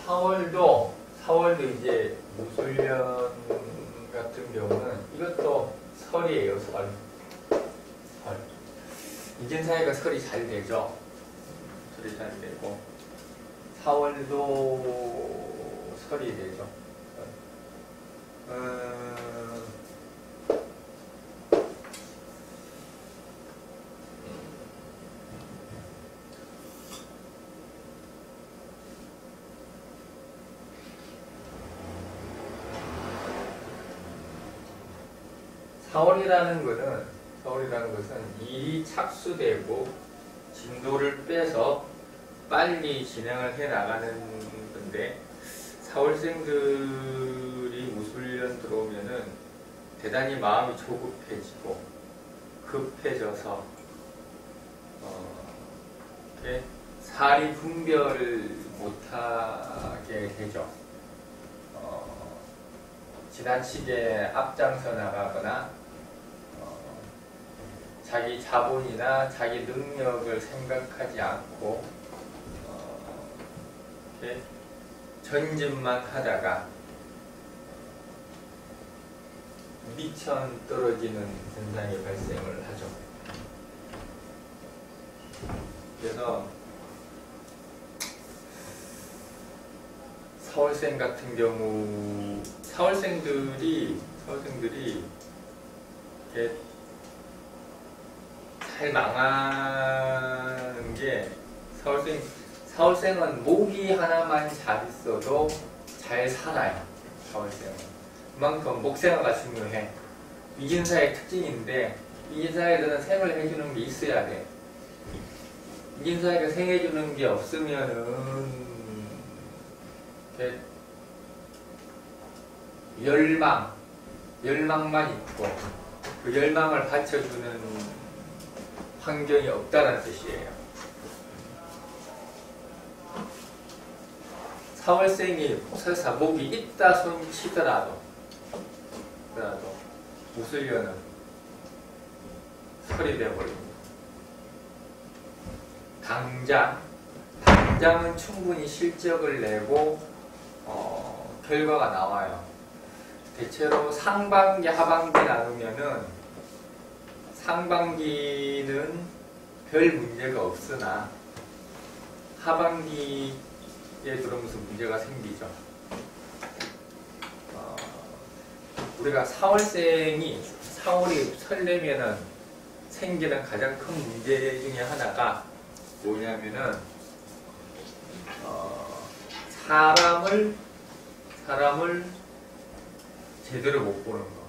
4월도 이제 무술년 같은 경우는 이것도 설이에요, 설. 인진사회가 설이 잘 되죠. 설이 잘 되고 4월도 설이 되죠. 4월이라는 것은 일이 착수되고 진도를 빼서 빨리 진행을 해 나가는 건데 4월생들이 무술년 들어오면은 대단히 마음이 조급해지고 급해져서 이렇게 사리 분별을 못하게 되죠. 지나치게 앞장서 나가거나 자기 자본이나 자기 능력을 생각하지 않고 이렇게 전진만 하다가 미천 떨어지는 현상이 발생을 하죠. 그래서 사월생 같은 경우 사월생들이 이렇게 잘 망하는 게 사월생은 모기 하나만 잘 있어도 잘 살아요. 사월생은 그만큼 목생화가 중요해. 이진사의 특징인데 이진사에서는 생을 해주는 게 있어야 돼. 이진사가 생해주는 게 없으면은 열망만 있고 그 열망을 받쳐주는 환경이 없다는 뜻이에요. 사월생이 설사 목이 있다 손 치더라도 무술년은 설이 되어버립니다. 당장은 충분히 실적을 내고 결과가 나와요. 대체로 상반기, 하반기 나누면은 상반기는 별 문제가 없으나 하반기에 들어오면서 문제가 생기죠. 우리가 4월생이 4월이 설레면은 생기는 가장 큰 문제 중에 하나가 뭐냐면은 사람을 제대로 못 보는 거.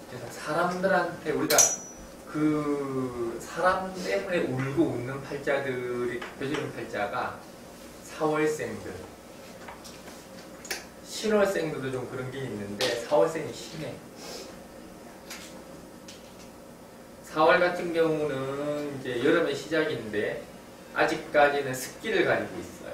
그래서 사람들한테 우리가 그 사람 때문에 울고 웃는 팔자들이 대표적인 팔자가 4월생들. 7월생들도 좀 그런 게 있는데 4월생이 심해. 4월 같은 경우는 이제 여름의 시작인데 아직까지는 습기를 가지고 있어요.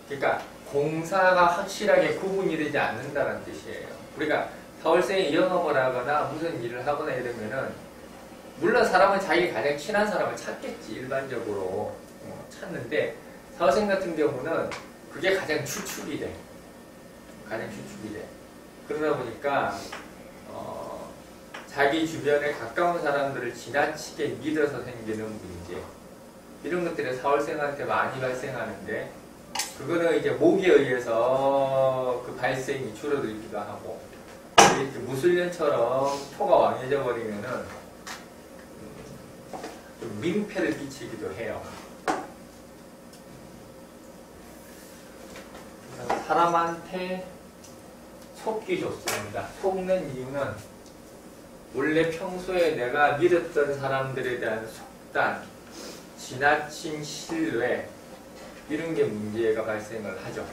그러니까 공사가 확실하게 구분이 되지 않는다는 뜻이에요. 우리가 4월생이 영업을 하거나 무슨 일을 하거나 이러면은 물론 사람은 자기 가장 친한 사람을 찾겠지. 일반적으로 찾는데 4월생 같은 경우는 그게 가장 추측이 돼. 그러다 보니까 자기 주변에 가까운 사람들을 지나치게 믿어서 생기는 문제, 이런 것들이 4월생한테 많이 발생하는데 그거는 이제 목에 의해서 그 발생이 줄어들기도 하고 이렇게 무술년처럼 토가 왕해져 버리면은 좀 민폐를 끼치기도 해요. 사람한테 속기 좋습니다. 속는 이유는 원래 평소에 내가 믿었던 사람들에 대한 속단, 지나친 신뢰, 이런 게 문제가 발생을 하죠.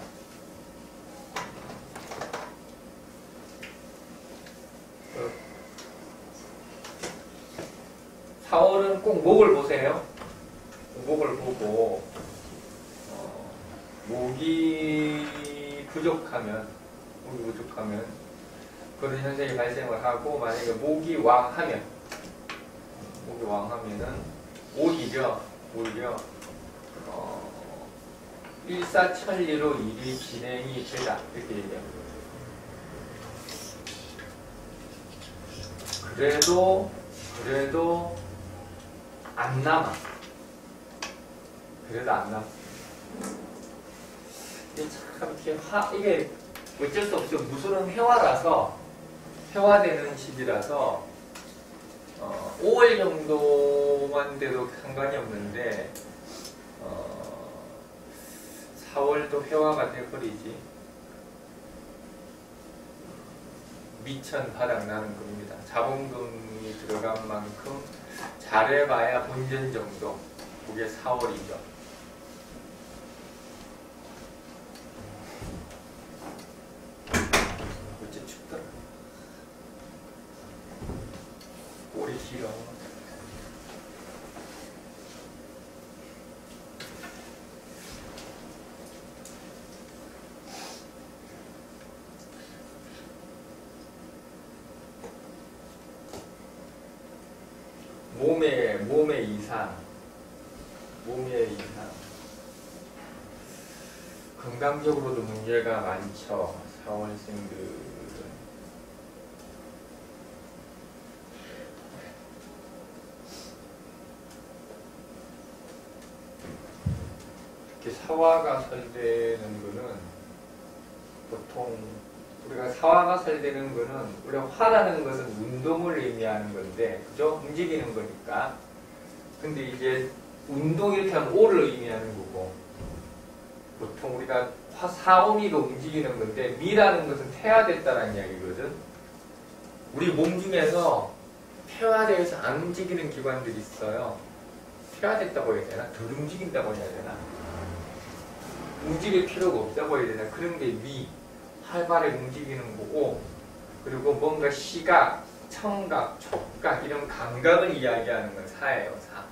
어, 4월은 꼭 목을 보세요. 목을 보고 목이 부족하면 그런 현상이 발생을 하고, 만약에 목이 왕하면은 오히려 일사천리로 일이 진행이 되다 이렇게 얘기합니다. 그래도 안 남아. 그래도 안 남아. 이게 참 이게 어쩔 수 없어. 무술은 회화되는 시기라서 5월 정도만 돼도 상관이 없는데 4월도 회화가 돼버리지. 미천 바닥나는 겁니다. 자본금이 들어간 만큼 잘해봐야 본전 정도. 그게 4월이죠. 어째 춥더라. 꼬리 길어. 몸의 이상. 건강적으로도 문제가 많죠. 사원생들은. 이렇게 사화가 설되는 거는 보통 우리가 사화가 설되는 거는 우리가 화라는 것은 운동을 의미하는 건데, 그죠? 움직이는 거니까. 근데 이제 운동 이렇게 하면 오를 의미하는 거고, 보통 우리가 사오미가 움직이는 건데, 미라는 것은 폐화됐다는 이야기거든. 우리 몸 중에서 폐화되어서 안 움직이는 기관들이 있어요. 폐화됐다고 해야 되나? 덜 움직인다고 해야 되나? 움직일 필요가 없다고 해야 되나? 그런 게 활발하게 움직이는 거고, 그리고 뭔가 시각, 청각, 촉각 이런 감각을 이야기하는 건 사예요. 사.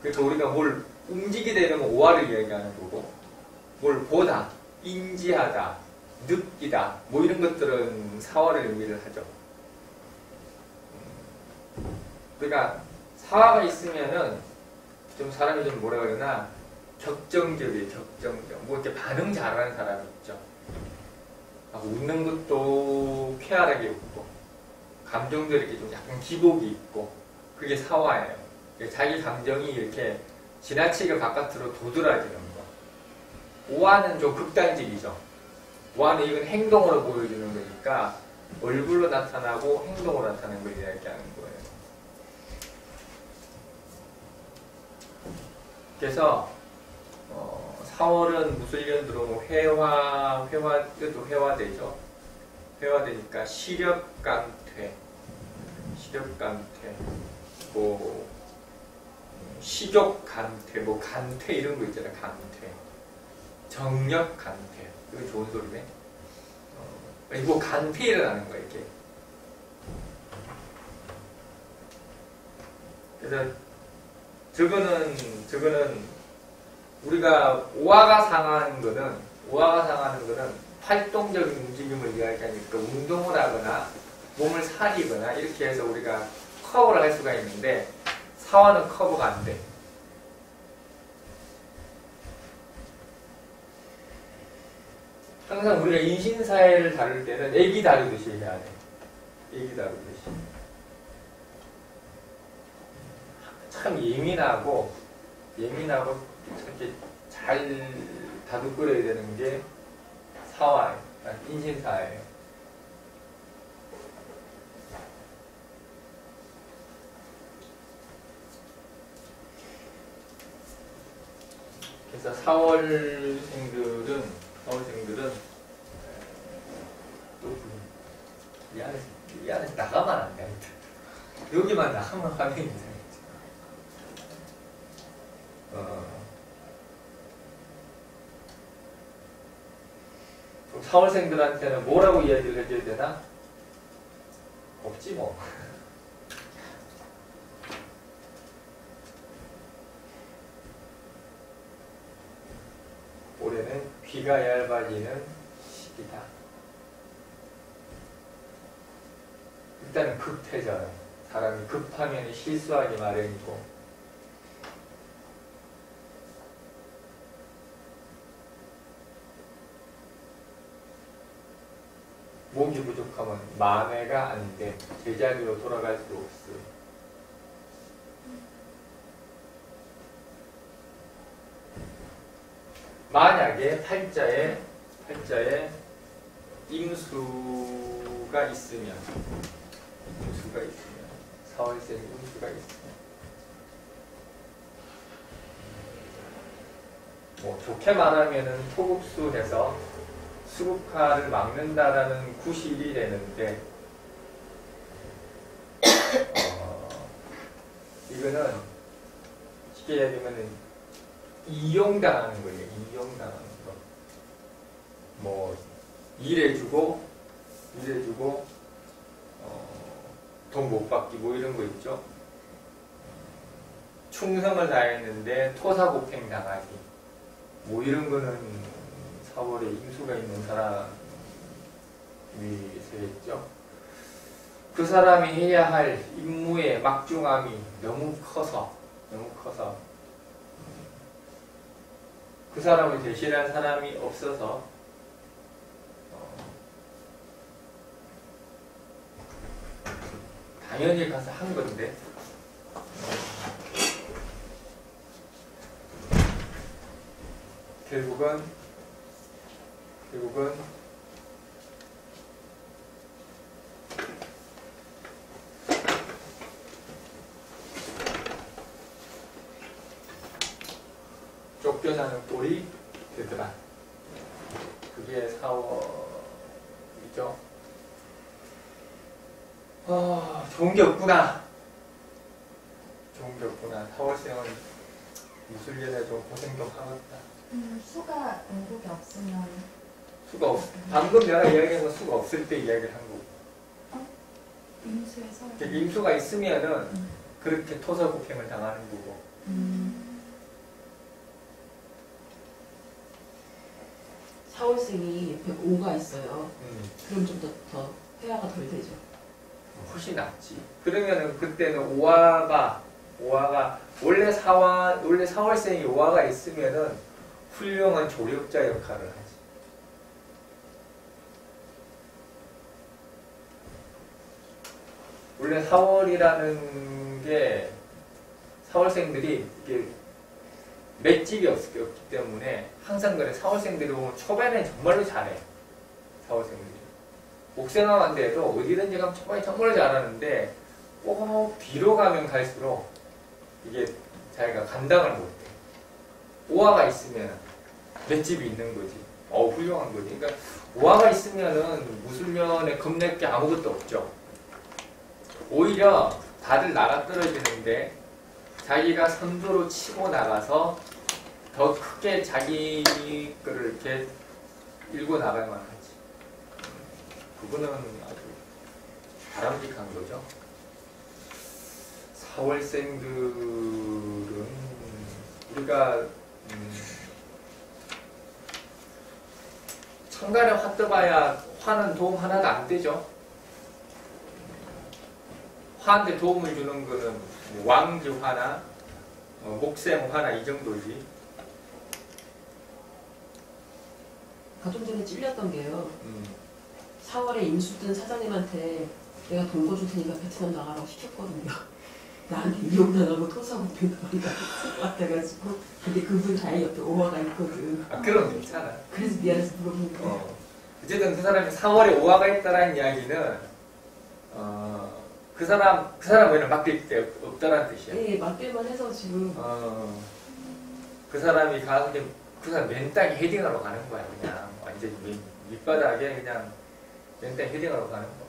그래서 우리가 뭘 움직이다 이러면 오화를 이야기하는 거고, 뭘 보다, 인지하다, 느끼다 뭐 이런 것들은 사화를 의미를 하죠. 그러니까 사화가 있으면은 좀 사람이 좀 뭐라 그러나 격정적이에요. 격정적. 뭐 이렇게 반응 잘하는 사람이 있죠. 웃는 것도 쾌활하게 웃고, 감정도 이렇게 좀 약간 기복이 있고, 그게 사화예요. 자기 감정이 이렇게 지나치게 바깥으로 도드라지는 거. 오화는 좀 극단적이죠. 오화는 이건 행동으로 보여주는 거니까 얼굴로 나타나고 행동으로 나타나는 걸 이야기하는 거예요. 그래서 4월은 무술년 들어오면 뜻도 회화되죠. 회화되니까 시력감퇴, 뭐 식욕감퇴, 뭐 감퇴 이런 거 있잖아요. 감퇴, 정력감퇴. 이거 좋은 소리네. 이거 감퇴 일어나는 거야 이게. 그래서 저거는 우리가 오화가 상하는 거는 활동적인 움직임을 이야기하니까 운동을 하거나 몸을 사리거나 이렇게 해서 우리가 커버를 할 수가 있는데, 사화는 커버가 안 돼. 항상 우리가 인신사회를 다룰 때는 애기 다루듯이 해야 돼. 애기 다루듯이. 참 예민하고 이렇게 잘 다독거려야 되는 게 사화예요. 인신사회예요. 그래서 4월생들은 또 이 안에 나가면 안 돼. 여기만 나가면 화면이 이상해. 4월생들한테는 뭐라고 이야기를 해줘야 되나? 없지 뭐. 올해는 귀가 얇아지는 시기다. 일단은 급해져요. 사람이 급하면 실수하기 마련이고, 목이 부족하면 만회가 안 돼. 제자리로 돌아갈 수 없어. 만약에 팔자에 임수가 있으면 사월생 임수가 있으면 뭐 좋게 말하면은 토급수해서 수국화를 막는다라는 구실이 되는데 이거는 쉽게 얘기하면은 이용당하는 거예요. 이용당하는 거. 뭐 일해주고 돈 못 받기 뭐 이런 거 있죠. 충성을 다했는데 토사구팽 당하기 뭐 이런 거는 4월에 임수가 있는 사람이 되겠죠. 그 사람이 해야 할 임무의 막중함이 너무 커서 그 사람을 대신할 사람이 없어서 당연히 가서 한 건데 결국은 쫓겨나는 꼴이 되더라. 그게 4월이죠. 좋은 게 없구나. 4월생은 무술년에 좀 고생 좀 하겠다. 수가 응국이 없으면 수가 없. 방금 내가 이야기한 건 수가 없을 때 이야기를 한 거고. 임수에서 임수가 있으면은 그렇게 토사구팽을 당하는 거고. 사월생이 옆에 5가 있어요. 그럼 좀 더 회화가 덜 되죠. 훨씬 낫지. 그러면은 그때는 오화가 원래 사월생이 오화가 있으면은 훌륭한 조력자 역할을 하지. 원래 4월이라는 게 사월생들이 이게 맷집이 없기 때문에 항상 그래. 사월생들이 보면 초반에 정말로 잘해. 사월생들이. 옥생화만 돼도 어디든지 가면 초반에 정말로 잘하는데 꼭 뒤로 가면 갈수록 이게 자기가 감당을 못해. 오화가 있으면 맷집이 있는 거지. 훌륭한 거지. 그러니까 오화가 있으면은 무술년에 겁낼 게 아무것도 없죠. 오히려 다들 나가 떨어지는데 자기가 선두로 치고 나가서 더 크게 자기 거를 이렇게 일고 나갈만 하지. 그거는 아주 바람직한 거죠. 4월생들은 우리가 천간에 화 떠봐야 화는 도움 하나도 안 되죠. 화한테 도움을 주는 거는 왕지 화나 목생 화나 이 정도지. 좀 전에 찔렸던 게요. 4월에 임수 뜬 사장님한테 내가 돈 거줄 테니까 베트남 나가라고 시켰거든요. 나한테 이용당하고 토사구팽 당한다고 같아가지고. 근데 그분 다행히 옆에 오화가 있거든. 그럼 괜찮아. 그래서 미안해서 물어본 거야. 어쨌든 그 사람이 4월에 오화가 있다라는 이야기는 그 사람에는 맡길 게 없다라는 뜻이야. 네, 맡길만 해서 지금. 그 사람이 가서 그 사람 맨땅에 헤딩하러 가는 거야. 그냥 완전 밑바닥에 그냥 맨땅에 헤딩하러 가는 거.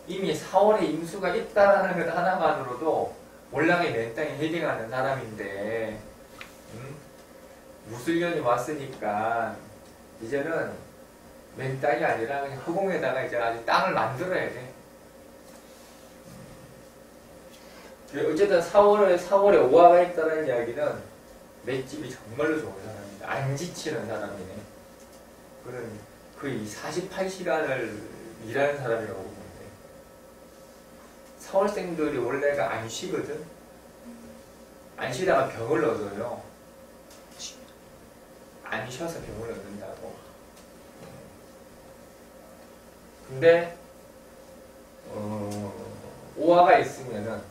이미 4월에 임수가 있다라는 것 하나만으로도 몰랑이 맨땅에 헤딩하는 사람인데 무술년이 왔으니까 이제는 맨땅이 아니라 그냥 허공에다가 이제 아주 땅을 만들어야 돼. 어쨌든 4월에 오화가 있다는 이야기는 맷집이 정말로 좋은 사람입니다. 안 지치는 사람이네. 그는 거의 48시간을 일하는 사람이라고 보면 돼. 4월생들이 원래가 안 쉬거든. 안 쉬다가 병을 얻어요. 안 쉬어서 병을 얻는다고. 근데 오화가 있으면은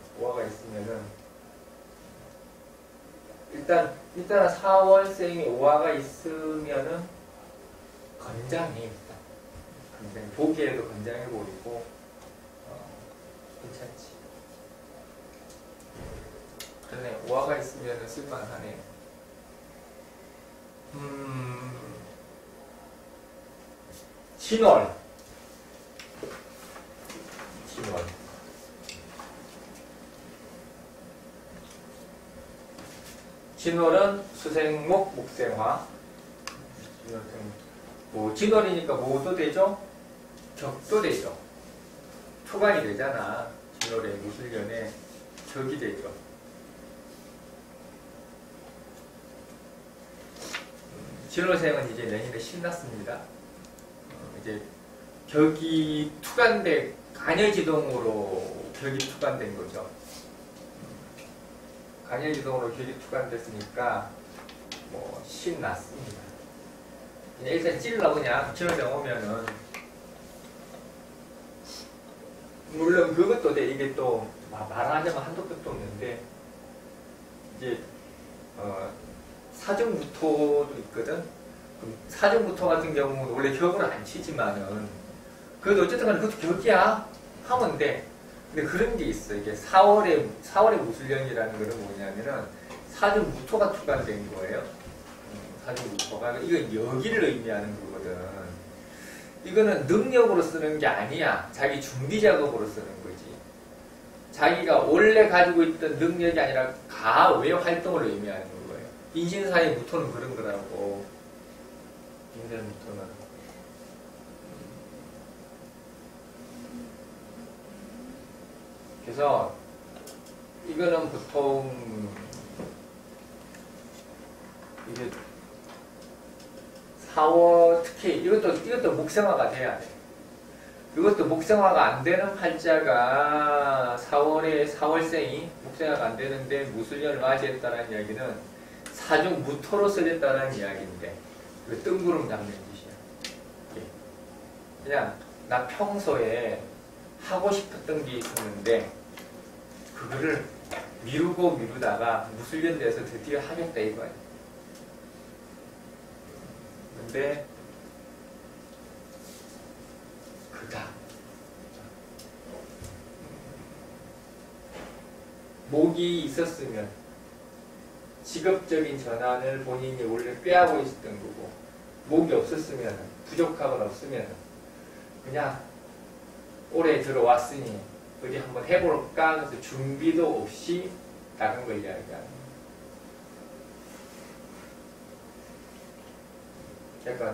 일단 4월생이 오화가 있으면은 건장해. 일단 건장, 보기에도 건장해 보이고 괜찮지. 그러네. 오화가 있으면은 쓸만하네. 진월. 진월은 수생목, 목생화. 진월이니까 뭐도 되죠? 격도 되죠. 초간이 되잖아. 진월에 무술년에 격이 되죠. 진월생은 이제 내년에 신났습니다. 이제 격이 투간된 간여지동으로 격이 투간된 거죠. 간여지동으로 격이 투간됐으니까 뭐 신났습니다. 그냥 일단 찔러 그냥 진월생 오면은 물론 그것도 돼. 이게 또 말하자면 한도 끝도 없는데 이제 사정무토도 있거든. 사정무토 같은 경우는 원래 격을 안 치지만은 그래도 어쨌든 간에 그것도 격이야 하면 돼. 근데 그런 게 있어. 이게 4월의 무술년이라는 거는 뭐냐면은 사정무토가 투간된 거예요. 사정무토가 이건 여기를 의미하는 거거든. 이거는 능력으로 쓰는 게 아니야. 자기 준비 작업으로 쓰는 거지. 자기가 원래 가지고 있던 능력이 아니라 가외 활동을 의미하는 거예요. 인신사의 무토는 그런 거라고. 인신무토는. 그래서 이거는 보통 이게 4월 특히 이것도 목생화가 돼야 돼. 이것도 목생화가 안 되는 팔자가 4월생이 목생화가 안 되는데 무술년을 맞이했다는 이야기는 사중 무토로 써졌다는 이야기인데 그 뜬구름 잡는 짓이야. 그냥 나 평소에 하고 싶었던 게 있었는데 그거를 미루다가 무술년 돼서 드디어 하겠다 이거야. 근데 그다 목이 있었으면 직업적인 전환을 본인이 원래 꾀하고 있었던 거고 목이 없었으면 부족하거나 없으면 그냥 올해 들어왔으니 어디 한번 해볼까 해서 준비도 없이 나간 걸 이야기하는 거야. 그러니까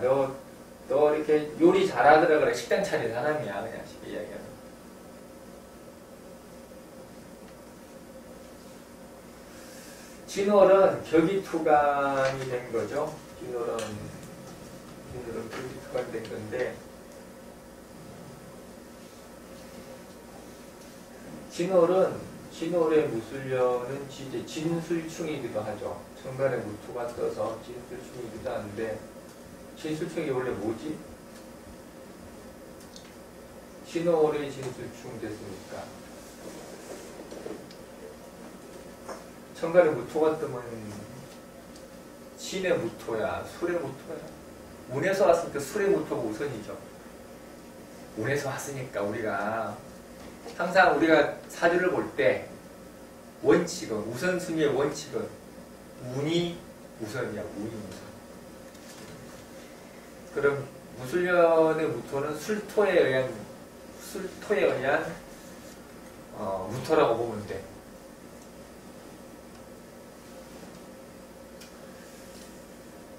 너 이렇게 요리 잘하더라 그래. 식당 차린 사람이야. 그냥 쉽게 이야기하면. 진월은 격이투간이 된 거죠. 진월은 격이투간이 된 건데 진월의 무술년은 이제 진술충이기도 하죠. 천간에 무토가 떠서 진술충이기도 하는데 진술충이 원래 뭐지? 진월의 진술충 됐으니까 천간에 무토가 뜨면 진의 무토야, 술의 무토야. 운에서 왔으니까 술의 무토가 우선이죠. 운에서 왔으니까 우리가 항상 우리가 사주를 볼 때 원칙은 우선순위의 원칙은 운이 우선이야. 운이 우선. 그럼 무술년의 무토는 술토에 의한 무토라고 보면 돼.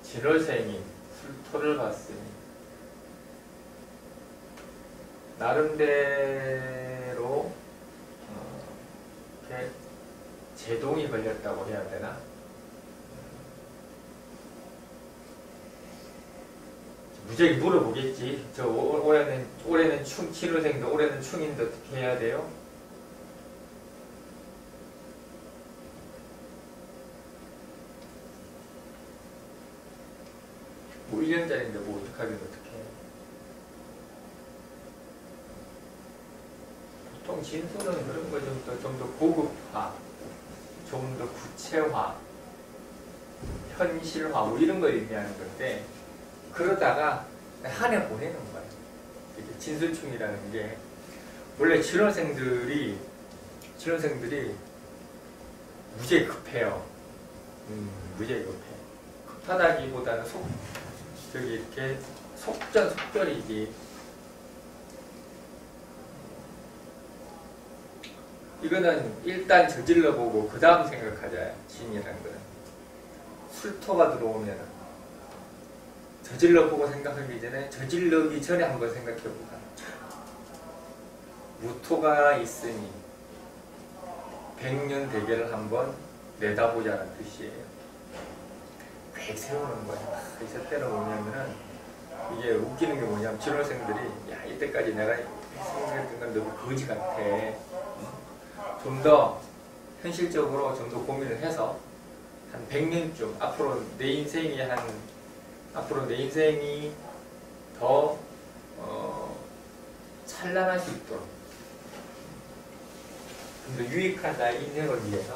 진월생이 술토를 봤으니 나름대로 이렇게 제동이 걸렸다고 해야 되나? 무지하게 물어보겠지. 올해는 진월생인데 올해는 충인데 어떻게 해야 돼요? 뭐 1년짜리인데 뭐 어떡하긴 어떡해. 진술은 그런 거 좀 더 고급화, 좀 더 구체화, 현실화 뭐 이런 걸 의미하는 건데 그러다가 한 해 보내는 거예요. 이게 진술충이라는 게 원래 진원생들이 무지하게 급해요. 무지하게 급해. 급하다기보다는 이렇게 속전속결이지. 이거는 일단 저질러보고 그 다음 생각하자. 진이라는 거는 술토가 들어오면 저질러보고 생각하기 전에 저질러기 전에 한번 생각해보자. 무토가 있으니 백년 대계를 한번 내다보자는 뜻이에요. 계획 세우는 거야. 있을 때는 뭐냐면은 이게 웃기는 게 뭐냐면 진월생들이 야 이때까지 내가 생각했던 건 너무 거지 같아. 좀 더 현실적으로 좀 더 고민을 해서 한 100년쯤 앞으로 내 인생이 더 찬란할 수 있도록 좀 더 유익한 나의 인생을 위해서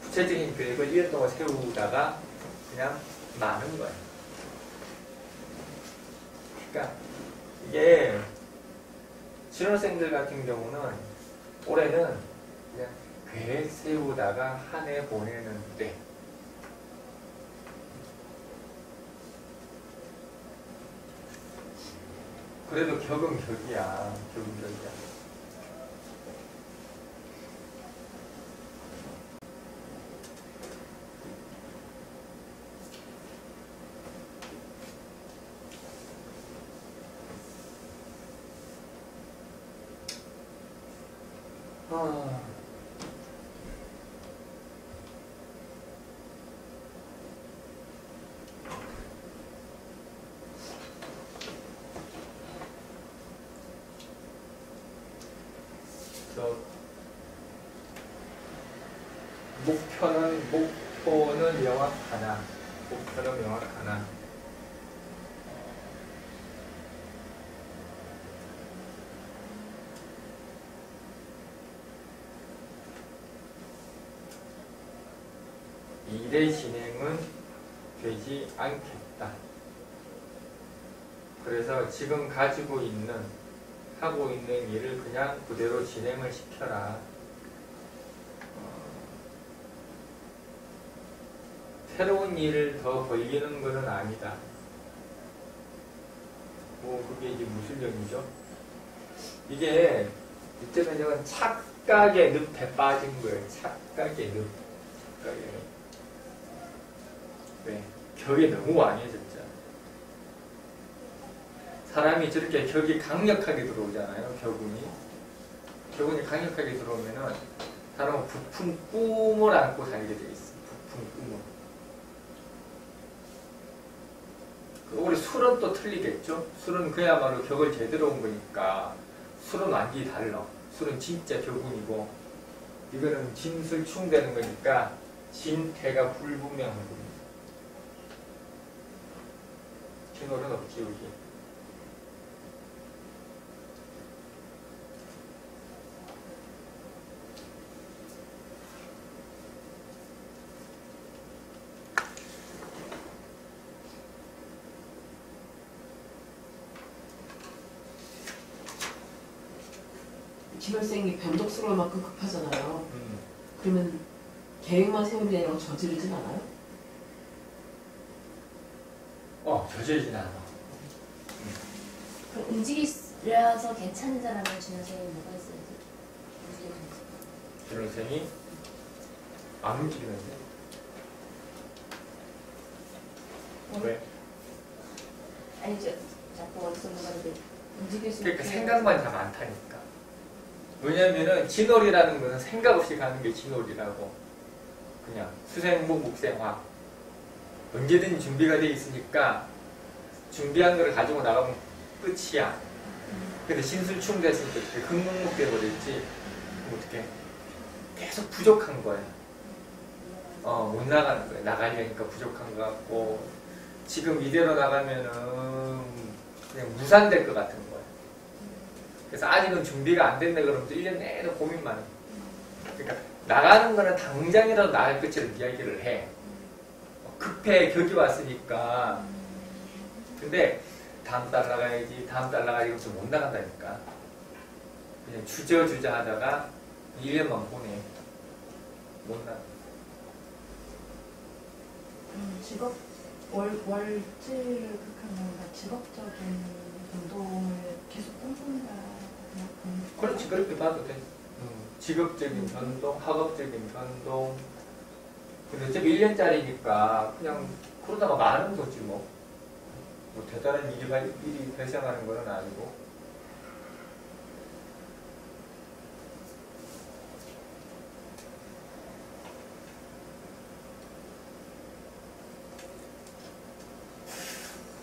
구체적인 계획을 1년 동안 세우다가 그냥 마는 거예요. 그러니까 이게 진월생들 같은 경우는 올해는 그냥 계획 세우다가 한 해 보내는데 그래도 격은 격이야. 목표는 명확하나. 일의 진행은 되지 않겠다. 그래서 지금 하고 있는 일을 그냥 그대로 진행을 시켜라. 새로운 일을 더 벌리는 것은 아니다. 그게 이제 무슨 점이죠? 이게 이때는 저건 착각의 늪에 빠진 거예요. 착각의 늪. 왜? 격이 너무 왕해졌죠. 사람이 저렇게 격이 강력하게 들어오잖아요. 격운이 강력하게 들어오면은 사람은 부푼 꿈을 안고 살게 돼 있어. 부푼 꿈을. 우리 술은 또 틀리겠죠? 술은 그야말로 격을 제대로 온 거니까 술은 완전히 달라. 술은 진짜 격운이고 이거는 진술충되는 거니까 진태가 불분명한 겁니다. 진월은 없지 여기. 진월생이 변덕스러울 만큼 급하잖아요. 그러면 계획만 세우는 게 아니라 저지르진 않아요? 저지르진 않아. 그럼 움직이려서 괜찮은 사람은 진원생이 뭐가 있어야지? 진원생이 안 움직이는데? 왜? 아니 자꾸 어디서 뭔가를 움직일 수 그러니까 있게 생각만 다 많다니까. 왜냐면은 진월이라는 것은 생각 없이 가는 게 진월이라고. 그냥 수생목 목생화 언제든 준비가 돼 있으니까 준비한 거를 가지고 나가면 끝이야. 근데 신술충 됐으니까 어떻게 흥목목 돼버렸지. 그럼 어떻게 계속 부족한 거야. 못 나가는 거야. 나가려니까 부족한 것 같고 지금 이대로 나가면은 그냥 무산될 것 같은 거야. 그래서 아직은 준비가 안 됐네 그러면 또 1년 내내 고민만 해. 그러니까 나가는 거는 당장이라도 나갈 것처럼 이야기를 해. 급해 격이 왔으니까. 근데 다음 달 나가야지 다음 달 나가야지 그러면서 못 나간다니까. 그냥 주저주저 하다가 1년만 보내. 못 나가. 직업 월지를 그렇게 하는 건가? 직업적인 운동을 계속 꿈꾼다. 그렇지 그렇게 봐도 돼. 직업적인 변동, 학업적인 변동. 근데 어차피 1년짜리니까 그냥 그러다가 마는 거지 뭐. 뭐 대단한 일이 발생하는 건 아니고.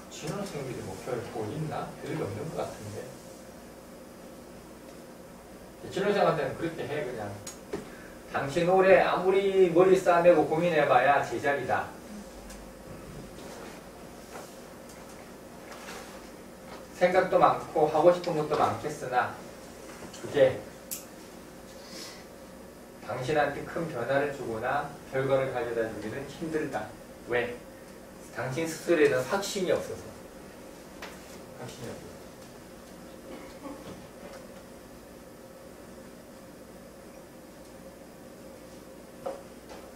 진호생들이 목표를 뭐 있나? 별로 없는 것 같은데. 진호생한테는 그렇게 해 그냥. 당신 올해 아무리 머리 싸매고 고민해봐야 제자리다. 생각도 많고 하고 싶은 것도 많겠으나 그게 당신한테 큰 변화를 주거나 결과를 가져다 주기는 힘들다. 왜? 당신 스스로에는 확신이 없어서. 확신이 없어서.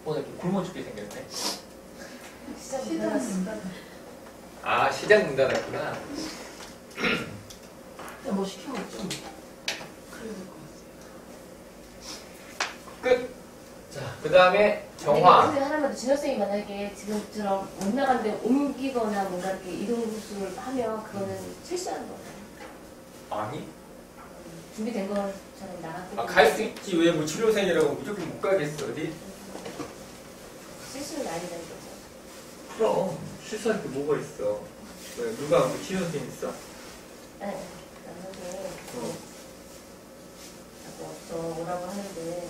오늘 이렇게 굶어 죽게 생겼네. 시작 못 시간 나갔어. 아, 시장 문 닫았구나. 그냥 뭐 시켜 먹죠. 그래야 될 것 같아요. 끝! 자, 그 다음에 정화. 근데 하나만 더 진호쌤이 만약에 지금처럼 못 나간데 옮기거나 뭔가 이렇게 이동수를 하면 그거는 실수하는 거예요. 아니? 준비된 것처럼 나갔기 때문에 갈 수 있지. 왜 뭐 치료생이라고 무조건 못 가겠어. 어디? 실수는 아니라는 거죠. 그럼. 실수할 게 뭐가 있어. 왜, 누가 뭐 치료생 있어? 네. 남는데 자꾸 오라고 하는데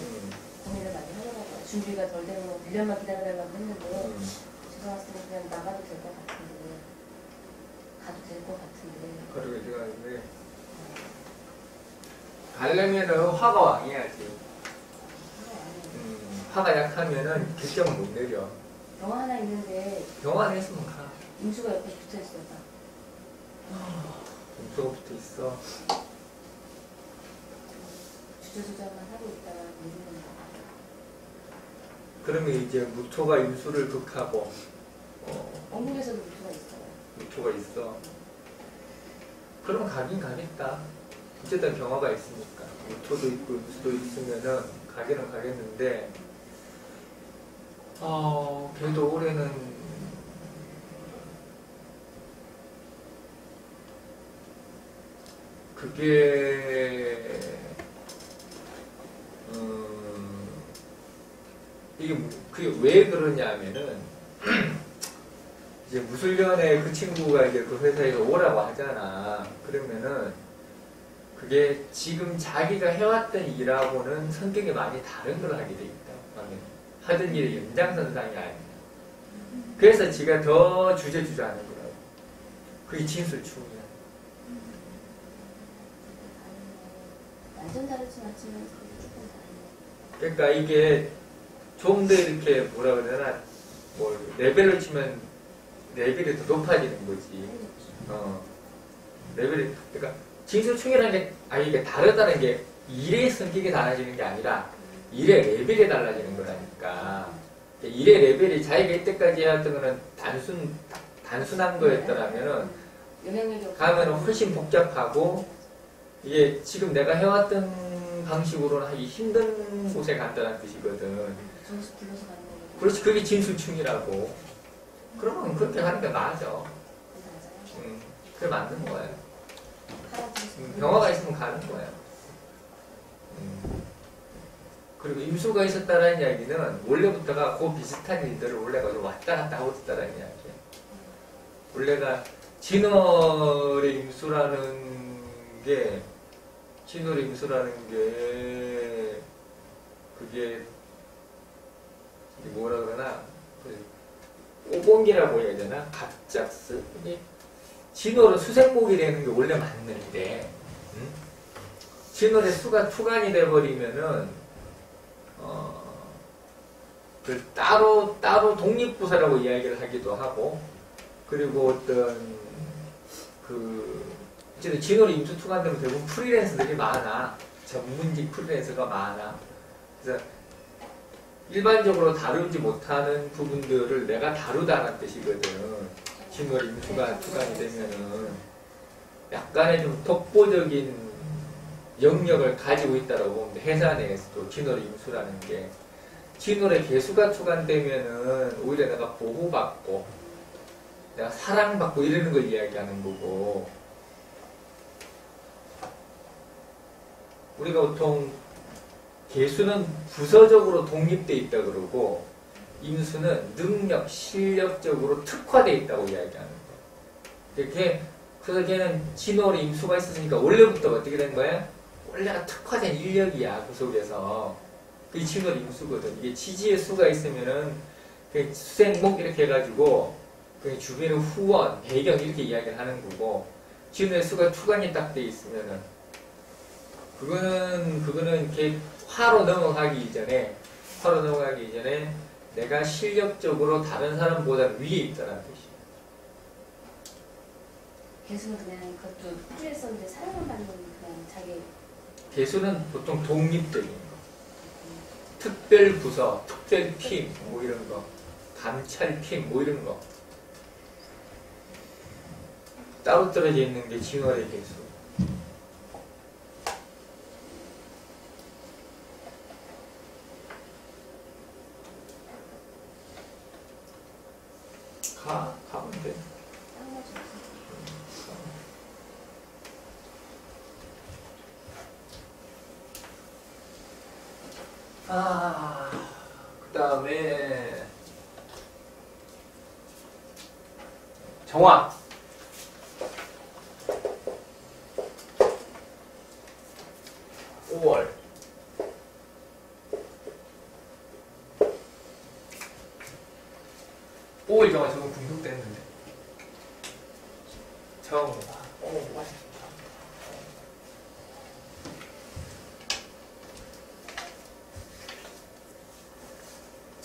고민을 많이 하더라고요. 준비가 덜 되면 1년만 기다려달라고 했는데 제가 봤을 때 그냥 나가도 될 것 같은데 가도 될 것 같은데 그러게 제가 이제 가려면은 화가 왕해야지. 화가 약하면은 결정을 못 내려. 영화 하나 있는데 병원 했으면 가. 임수가 옆에 붙어있어요. 임수가 붙어 있어. 주저주저만 하고 있다가 모르는 거. 그러면 이제 무토가 임수를 극하고 원국에서도 무수가 있어요. 무토가 있어. 그러면 가긴 가겠다. 어쨌든 병화가 있으니까. 무토도 있고 임수도 있으면은 가기는 가겠는데 그래도 올해는 그게 이게 그게 왜 그러냐면은 이제 무술년에 그 친구가 이제 그 회사에 오라고 하잖아. 그러면은 그게 지금 자기가 해왔던 일하고는 성격이 많이 다른 걸 하게 돼 있다. 하던 일의 연장선상이 아니야. 그래서 지가 더 주저주저하는 거라고. 그게 진술충이야. 완전 다르진 않지만 조금 다르네. 그러니까 이게 좀 더 이렇게 뭐라 그러나 뭐 레벨을 치면 레벨이 더 높아지는 거지. 레벨이 그러니까 진술충이라는 게 이게 다르다는 게 일의 성격이 달라지는 게 아니라 일의 레벨이 달라지는 거라니까. 일의 레벨이 자기가 이때까지 해왔던 거는 단순한 거였더라면은 영향력이 가면은 훨씬 복잡하고 이게 지금 내가 해왔던 방식으로는 하기 힘든 곳에 간다는 뜻이거든. 점수 불러서 가는 거고. 그렇지, 그게 진술충이라고. 그러면 그렇게 하는 게 맞아. 맞아요. 그게 맞는 거야. 파란색. 병화가 있으면 가는 거야. 그리고 임수가 있었다는 이야기는 원래부터가 그 비슷한 일들을 원래가 왔다 갔다 하고 있었다는 이야기야. 원래가 진월의 임수라는 게 그게 뭐라 그러나 오봉기라고 해야 되나? 갑작스? 진월은 수생목이 되는 게 원래 맞는데 진월의 수가 투간이 돼버리면은 그 따로 독립부서라고 이야기를 하기도 하고, 그리고 어떤 어쨌든 진월이 임수 투간되면 대부분 프리랜서들이 많아. 전문직 프리랜서가 많아. 그래서 일반적으로 다루지 못하는 부분들을 내가 다루다는 뜻이거든. 진월이 임수가 투간이 되면은 약간의 좀 독보적인 영역을 가지고 있다고 보면 돼. 회사 내에서도 진월의 임수라는 게. 진월의 개수가 투간되면은 오히려 내가 보호받고 내가 사랑받고 이러는 걸 이야기하는 거고, 우리가 보통 개수는 부서적으로 독립돼 있다 그러고 임수는 능력, 실력적으로 특화돼 있다고 이야기하는 거예요. 그래서 걔는 진월에 임수가 있었으니까 원래부터 어떻게 된 거야? 원래가 특화된 인력이야. 그 속에서. 그게 진월 임수거든. 이게 지지의 수가 있으면은 수생목 이렇게 해가지고 주변의 후원, 배경 이렇게 이야기를 하는 거고, 진월의 수가 투간이 딱 돼 있으면은 그거는 이렇게 화로 넘어가기 이전에 내가 실력적으로 다른 사람보다 위에 있다는 뜻이야. 개수는 그냥 그것도 프리랜서인데 사랑을 받는 그냥 자기. 개수는 보통 독립적인 거. 특별 부서, 특별팀 뭐 이런 거, 감찰팀 뭐 이런 거. 따로 떨어져 있는 게 진월의 개수. 가면 돼. 그 다음에 정화. 5월. 정화 저건 분석됐는데. 정화.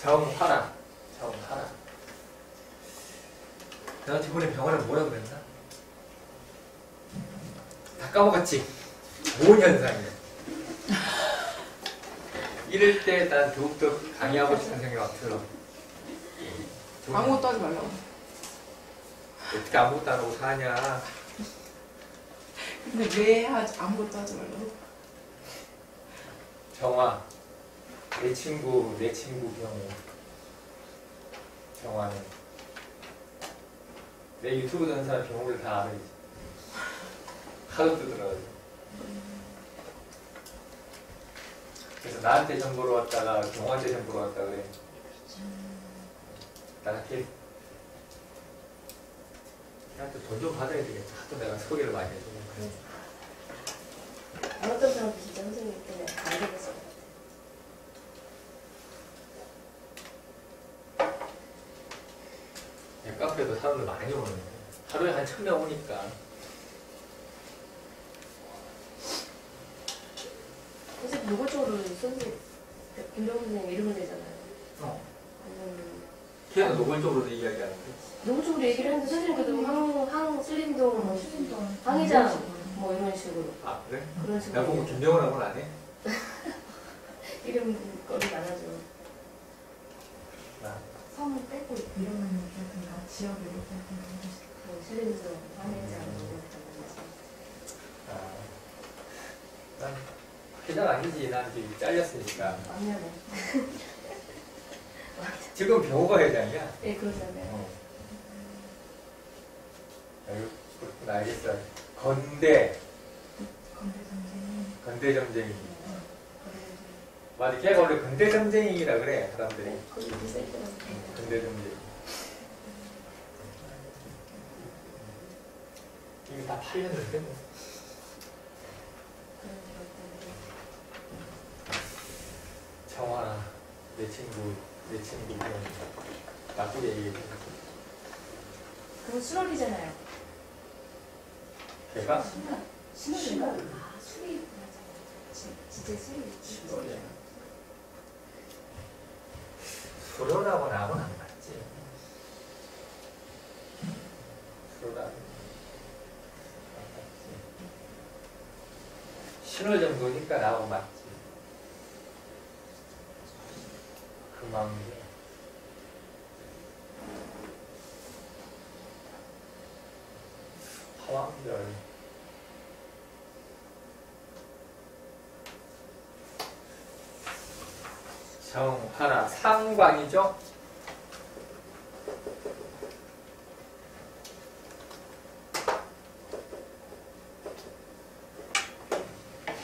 정화라. 내가 저번에 병원에 뭐라 그랬나? 다 까먹었지? 뭔 현상이야? 이럴 때 난 더욱더 강의하고 싶은 생각이 막 들어. 아무것도 하지 말라고. 어떻게 아무것도 안 하고 사냐? 근데 왜 아무것도 하지 말라고? 정화. 내 친구 경우. 정화는 내 유튜브 듣는 사람 경우를 다 알아야지. 하도 뜨더라고요. 그래서 나한테 정보로 왔다가 경호한테 정보로 왔다 그래. 나한테 돈 좀 받아야 되겠다. 하도 내가 소개를 많이 해주고. 어떤 사람도 진짜 선생님 때문에 안 되겠어. 카페도 사람들 많이 오는데 하루에 한 1000명 오니까. 선생님 노골적으로 선생님 김병훈 선생님 이름을 내잖아요. 걔는 노골적으로도 이야기하는데. 노골적으로 얘기를 하는데 선생님 그래도 슬림동 황회장 뭐 이런 식으로. 아 그래? 그런 식으로. 나 보고 김병훈하고는 안 해? 이름 거리 많아져. 성을 빼고 이름을 얘기하든가 지역을 얘기하든가. 뭐 슬림동 황회장 이런 난 회장 아니지. 난 지금 잘렸으니까. 막내네. 지금 병호가 회장이야. 네 그러잖아요. 그렇구나. 알겠어. 건대 건대전쟁이. 건대점쟁이. 맞아. 걔가 원래 건대점쟁이라 그래 사람들이. 거기 비쌀더라고. 건대점쟁이. 이게 다 팔렸는데 뭐. 정화나 내 친구 그냥 나쁘게 얘기해. 그건 수월이잖아요. 걔가 수월인가? 아 수리. 진짜 수리. 수로래. 수로라고 나하고는 안 맞지. 수로라고 안 맞지. 신월 정도니까 나하고 맞지. 그 마음이. 화왕별. 정화라 상관이죠.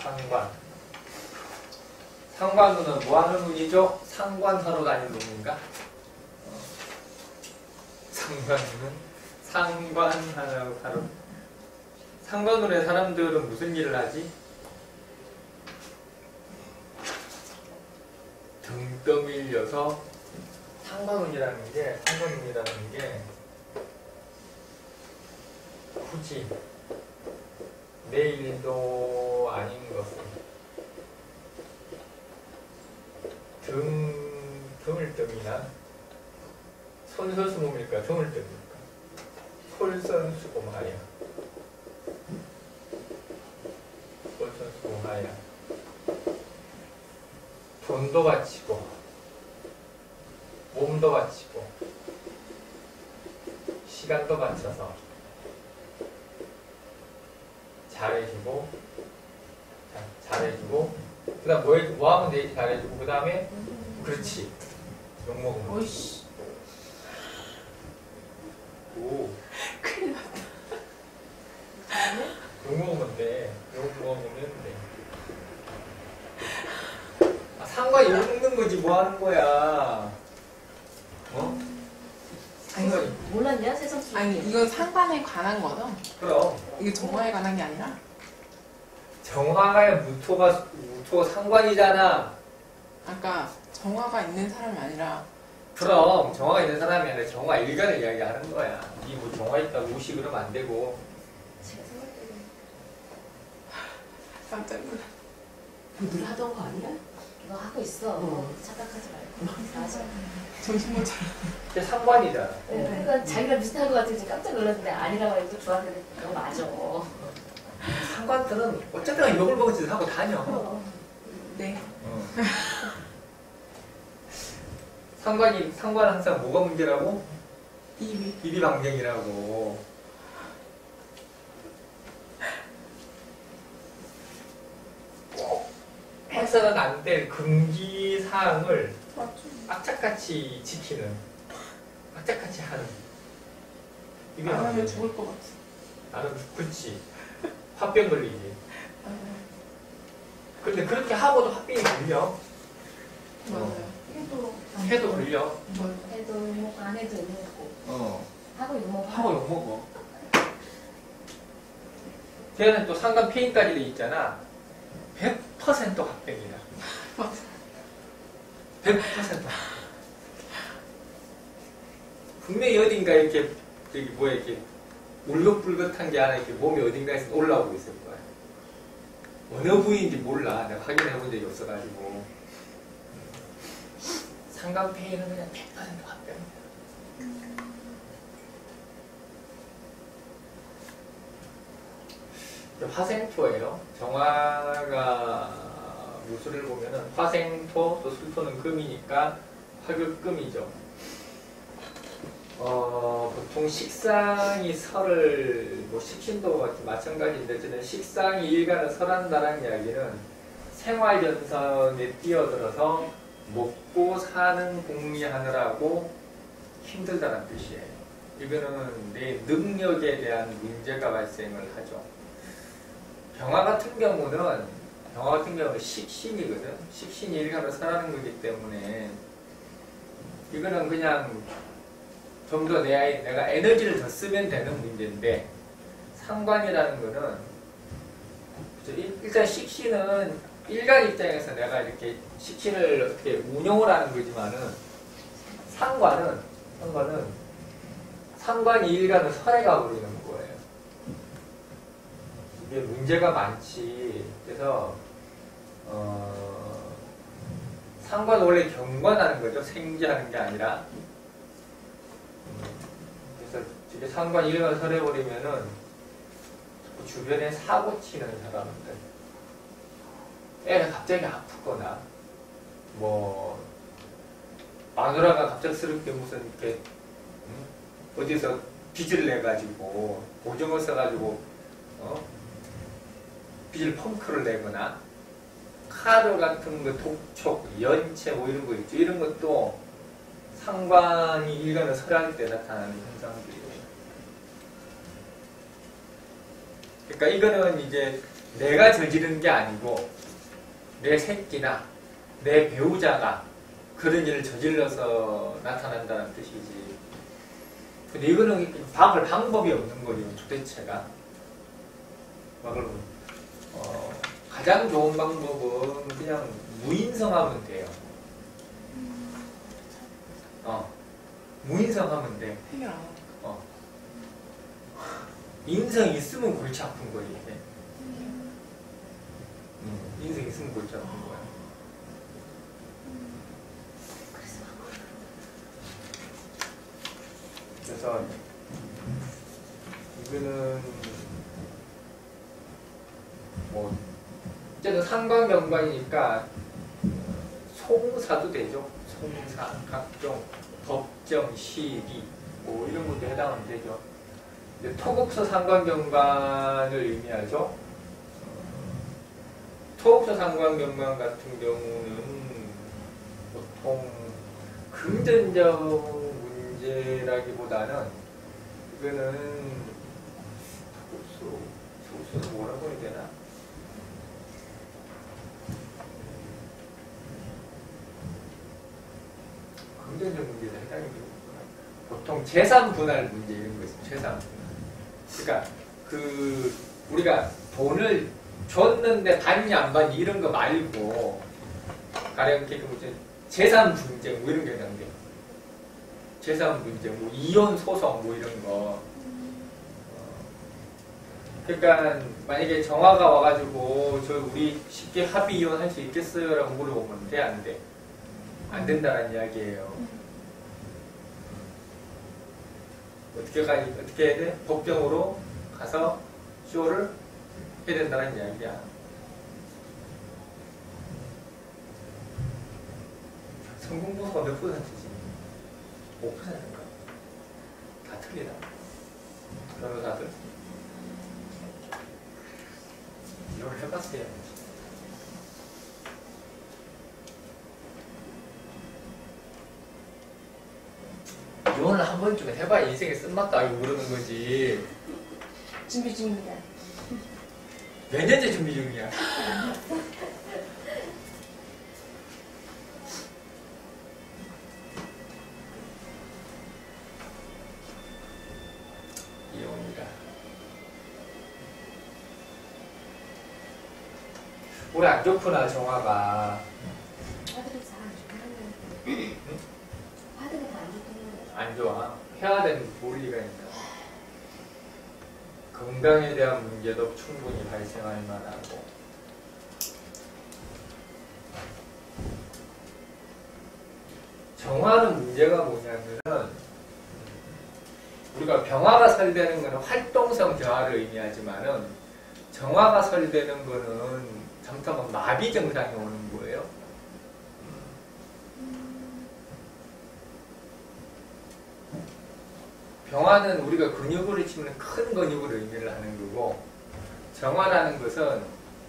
상관. 상관운은 뭐하는 운이죠? 상관하러 다니는 운인가? 상관운은 상관하러. 상관운의 사람들은 무슨 일을 하지? 등 떠밀려서 상관운이라는 게 굳이 내일도 아닌 것을 등을 떠미나 손서수몸일까 등을 떠밀까 솔선수범하여 돈도 바치고 몸도 바치고 시간도 바쳐서 잘해주고 그 다음 뭐 하면 되지? 잘해주고 그 다음에 그렇지 욕먹으면 어이씨. 오 큰일 났다. 욕먹으면 돼. 욕먹으면 돼. 상관이 욕 먹는 거지 뭐 하는 거야? 어? 상관이. 몰랐냐 세상 속에. 아니 이건 상관에 관한 거죠? 그럼 이게 정화에 관한 게 아니라? 정화의 무토가 상관이잖아. 아까 정화가 있는 사람이 아니라 그럼 정화가 있는 사람이 아니라 정화 일간을 이야기하는 거야. 이 뭐 정화 있다고 무시 그러면 안 되고. 제가 생각해도 깜짝 놀라. 늘 하던 거 아니야? 너 하고 있어. 착각하지 말고. 맞아. 정신 못 차려. 이게 상관이잖아. 그러니까 자기가 비슷한 것 같아서 지금 깜짝 놀랐는데 아니라고 해도 좋았는데 그거 맞아. 상관들은 어쨌든 욕을 먹은 짓을 하고 다녀. 네. 상관은 항상 뭐가 문제라고? 입이. 비비방정이라고. 꼭 해서는 안 될 금기사항을 악착같이 지키는, 악착같이 하는. 이게 안 하면 문제네. 죽을 것 같아. 나는 그렇지. 화병 걸리지. 근데 그렇게 하고도 화병이 걸려. 맞아요. 해도 걸려. 해도 욕먹고 안 해도 욕먹고 하고 욕먹고 하고 욕먹어. 걔는 또 상관 폐인까지 돼 있잖아. 100% 합병이다. 100% 합병. 분명히 어딘가 이렇게 이렇게 울긋불긋한 게 하나 이렇게 몸이 어딘가에서 올라오고 있을 거야. 어느 부위인지 몰라. 내가 확인해 본 적이 없어가지고. 상관 폐인은 그냥 100% 합병이다. 화생토예요. 정화가 무술을 보면은 화생토, 또 술토는 금이니까 화극금이죠. 보통 식상이 설을 뭐 식신도 마찬가지인데 저는 식상이 일간을 설한다는 이야기는 생활전선에 뛰어들어서 먹고 사는 공리하느라고 힘들다는 뜻이에요. 이거는 내 능력에 대한 문제가 발생을 하죠. 병화 같은 경우는 식신이거든. 식신이 일간을 설하는 거기 때문에 이거는 그냥 좀 더 내가 에너지를 더 쓰면 되는 문제인데, 상관이라는 거는 일단 식신은 일간 입장에서 내가 이렇게 식신을 어떻게 운용을 하는 거지만은 상관이 일간을 설해가 버리는 거예요. 이게 문제가 많지. 그래서 상관 원래 경관하는 거죠. 생지하는 게 아니라. 그래서 이게 상관 일간 설해버리면은 주변에 사고 치는 사람들, 애가 갑자기 아프거나 뭐 마누라가 갑작스럽게 무슨 이렇게 어디서 빚을 내가지고 보증을 써가지고 빚을 펑크를 내거나 카드 같은 거 독촉, 연체 뭐 이런 거 있죠. 이런 것도 상관이 일간을 설할 때 나타나는 현상들이에요. 그러니까 이거는 이제 내가 저지른 게 아니고 내 새끼나 내 배우자가 그런 일을 저질러서 나타난다는 뜻이지. 근데 이거는 막을 방법이 없는 거죠. 도대체가. 막을 가장 좋은 방법은 그냥 무인성하면 돼요. 무인성하면 돼. 해결 안 하고. 인성 있으면 골치 아픈 거지. 인성 있으면 골치 아픈 거야. 그래서 이거는 뭐 어쨌든 상관경관이니까 송사도 되죠. 송사, 각종 법정, 시비 뭐 이런 것도 해당하면 되죠. 근데 토국서 상관경관을 의미하죠. 토국서 상관경관 같은 경우는 보통 금전적 문제라기보다는 이거는 토국서는 뭐라고 해야 되나? 금전적 문제에 해당이 되겠구나. 보통 재산 분할 문제 이런 거 있어요. 재산 분할. 그러니까 우리가 돈을 줬는데 받니 안 받니 이런 거 말고 가령 이렇게 재산 분쟁 뭐 이런 게 해당돼요. 재산 분쟁, 뭐 이혼 소송 뭐 이런 거. 그러니까 만약에 정화가 와가지고 저 우리 쉽게 합의 이혼할 수 있겠어요라고 물어보면 돼, 안 돼? 안 된다는 이야기예요. 어떻게 해야 돼? 법정으로 가서 쇼를 해야 된다는 이야기야. 성공보수가 몇 %지? 5%인가? 다 틀리다. 변호사들. 이걸 해봤어요. 이혼을 한 번쯤 해봐야 인생에 쓴맛도 알고 그러는 거지. 준비 중입니다. 몇 년째 준비 중이야. 이혼이라. 우리 안 좋구나, 정화가. 화들이 잘 안 좋긴 한데. 화들이 다 안 좋긴 한데. 안 좋아. 해야 되는 도리가 있나. 건강에 대한 문제도 충분히 발생할 만하고. 정화는 문제가 뭐냐면은 우리가 병화가 설되는 거는 활동성 정화를 의미하지만은 정화가 설되는 거는 잠깐만 마비 증상이 오는 거예요. 병화는 우리가 근육으로 치면 큰 근육을 의미를 하는 거고, 정화라는 것은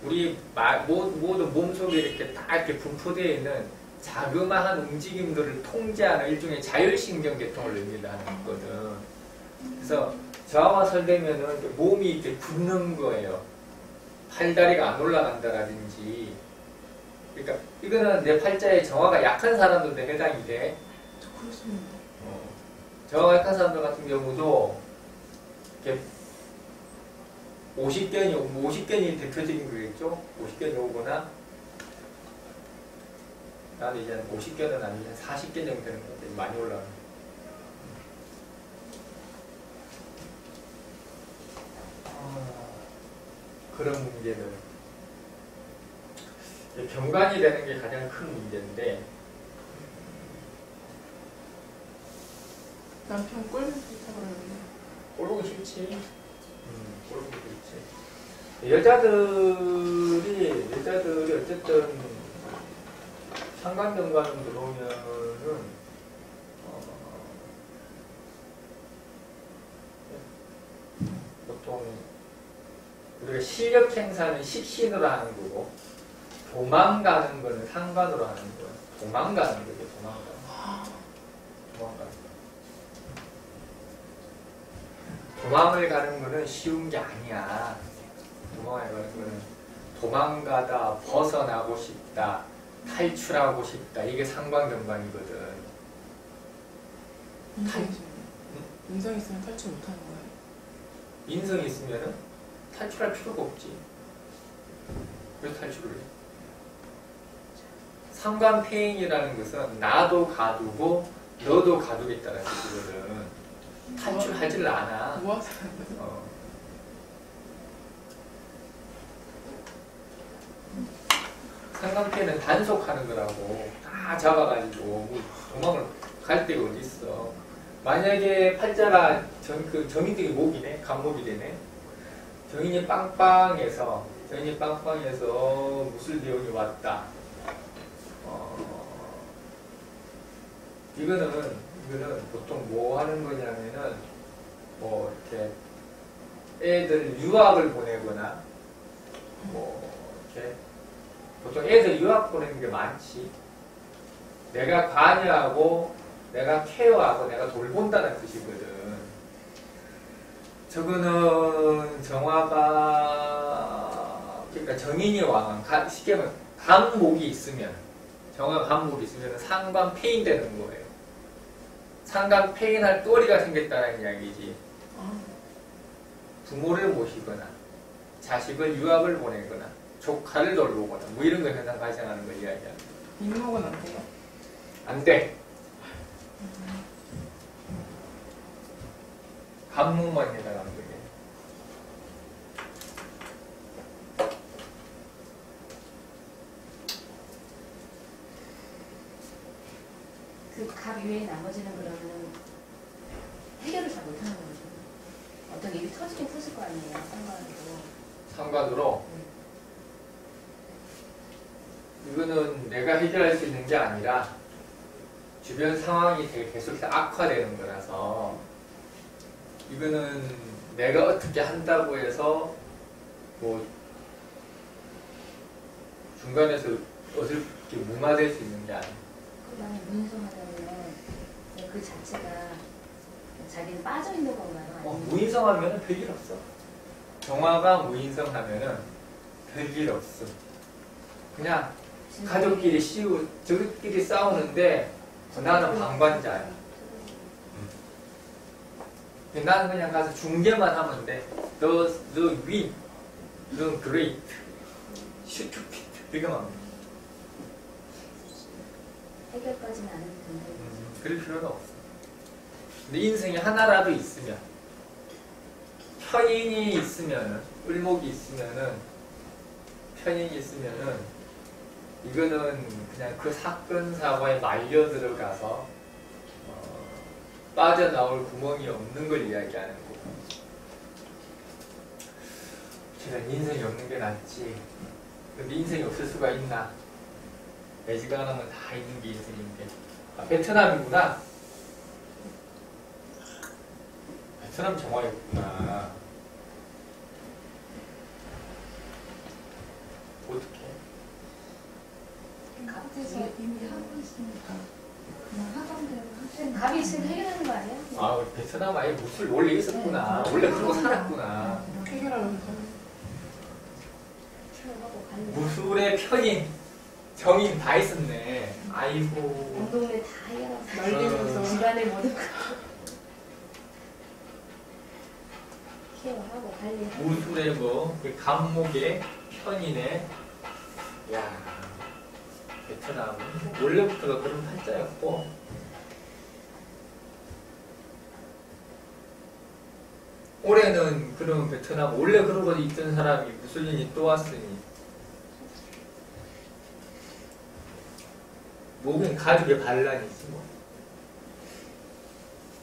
우리 모든 몸속에 이렇게 다 이렇게 분포되어 있는 자그마한 움직임들을 통제하는 일종의 자율신경계통을 의미를 하는 거거든. 그래서 정화가 설되면은 몸이 이렇게 굳는 거예요. 팔다리가 안 올라간다라든지. 그러니까 이거는 내 팔자에 정화가 약한 사람들도 해당이 돼. 저 그렇습니다. 정화가 약한 사람들 같은 경우도 이렇게 50견이 대표적인 거겠죠? 50견이 오거나, 나는 이제 50견은 아니고 40견 정도 되는 것 같아요. 많이 올라가는. 그런 문제들. 경관이 되는 게 가장 큰 문제인데 남편 꼴 좋다고 그러는데. 꼴보기 싫지. 꼴보기 싫지. 여자들이 어쨌든 상관경관 들어오면은 보통 우리가 실력 행사는 식신으로 하는 거고 도망가는 거는 상관으로 하는 거야. 도망가는 거죠. 도망을 가는 거는 쉬운 게 아니야. 도망을 가는 거는 도망가다 벗어나고 싶다, 탈출하고 싶다. 이게 상관경관이거든. 인성 있으면 탈출 못하는 거예요? 인성이 있으면은 탈출할 필요가 없지. 왜 탈출을 해? 상관폐인이라는 것은 나도 가두고 너도 가두겠다는 뜻이거든. 탈출하지를 않아. 모아서 하는 거죠? 상관폐는 단속하는 거라고. 다 잡아가지고 뭐 도망을 갈 데가 어디 있어. 만약에 팔자가 정인되게 목이네, 간목이 되네. 정인이 빵빵해서 무술대운이 왔다. 이거는 보통 뭐 하는 거냐면은 뭐 이렇게 애들 유학을 보내거나 뭐 이렇게 보통 애들 유학 보내는 게 많지. 내가 관여하고 내가 케어하고 내가 돌본다는 뜻이거든. 저거는 정화가 그러니까 정인이 왕은 쉽게 말하면 간목이 있으면 정화 간목이 있으면 상관 폐인 되는 거예요. 상관 폐인할 또리가 생겼다는 이야기지. 부모를 모시거나 자식을 유학을 보내거나 조카를 돌보거나 뭐 이런 거 현상 발생하는 걸 이야기합니다. 인목은 안 돼요? 안 돼. 간목만 해당하는 거예요. 그 갑 외에 나머지는 그러면 해결을 잘 못하는 거죠. 어떤 일이 터지긴 터질 거 아니에요. 상관으로 이거는 내가 해결할 수 있는 게 아니라 주변 상황이 되게 계속해서 악화되는 거라서 이거는 내가 어떻게 한다고 해서 뭐 중간에서 어설프게 무마될 수 있는 게 아니에요. 만약 무인성하다면 그 자체가 자기는 빠져 있는 건가요? 아니면 무인성하면 별일 없어. 정화가 무인성하면은 별일 없어. 그냥 가족끼리 저들끼리 싸우는데 나는 방관자야. 나는 그냥 가서 중계만 하면 돼. 너 win, 너 great, stupid 이거만 하면 돼. 해결까지는 안 해도 된다. 그럴 필요는 없어. 근데 인생이 하나라도 있으면 편인이 있으면은 을목이 있으면은 편인이 있으면은 이거는 그냥 그 사건 사고에 말려 들어가서 빠져나올 구멍이 없는 걸 이야기하는 거고. 제가 인생이 없는 게 낫지. 근데 인생이 없을 수가 있나? 매지가하면 다 있는 게 인생인데. 아, 베트남이구나. 베트남 정화였구나. 어떻게? 갑에서 이미 하고 있으니까 그냥 하던 대로 하시는 갑이 있으면 해결하는 거 아니야? 아, 베트남 아예 무술 원래 있었구나. 원래 그러고 살았구나. 해결하면서 하고 가는 무술의 편인, 정인 다 있었네. 아이고. 운동회 다 해결하고 말리면서 집안의 모든 거 케어하고 관리하고 무술의 뭐, 그 간목의 편인의, 야 베트남. 원래부터가 그런 팔자였고, 올해는 그런 베트남, 원래 그러고 있던 사람이 무술인이 또 왔으니, 목은 가족의 반란이지 뭐.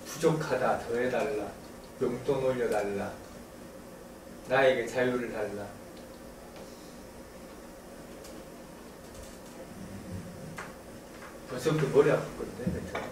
부족하다 더해달라, 용돈 올려달라, 나에게 자유를 달라. 벌써부터 머리 아팠거든요. 괜찮아.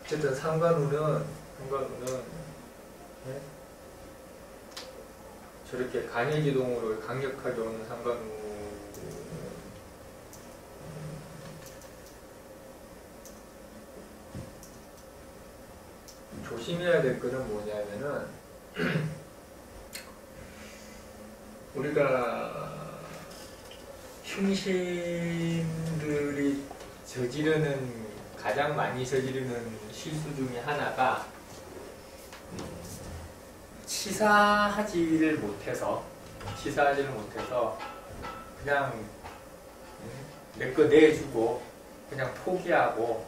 어쨌든 상관우는 네? 저렇게 간이기동으로 강력하게 오는 상관우 조심해야 될 거는 뭐냐면은 우리가 흉신들이 가장 많이 저지르는 실수 중에 하나가 치사하지를 못해서 그냥 내 거 내주고 그냥 포기하고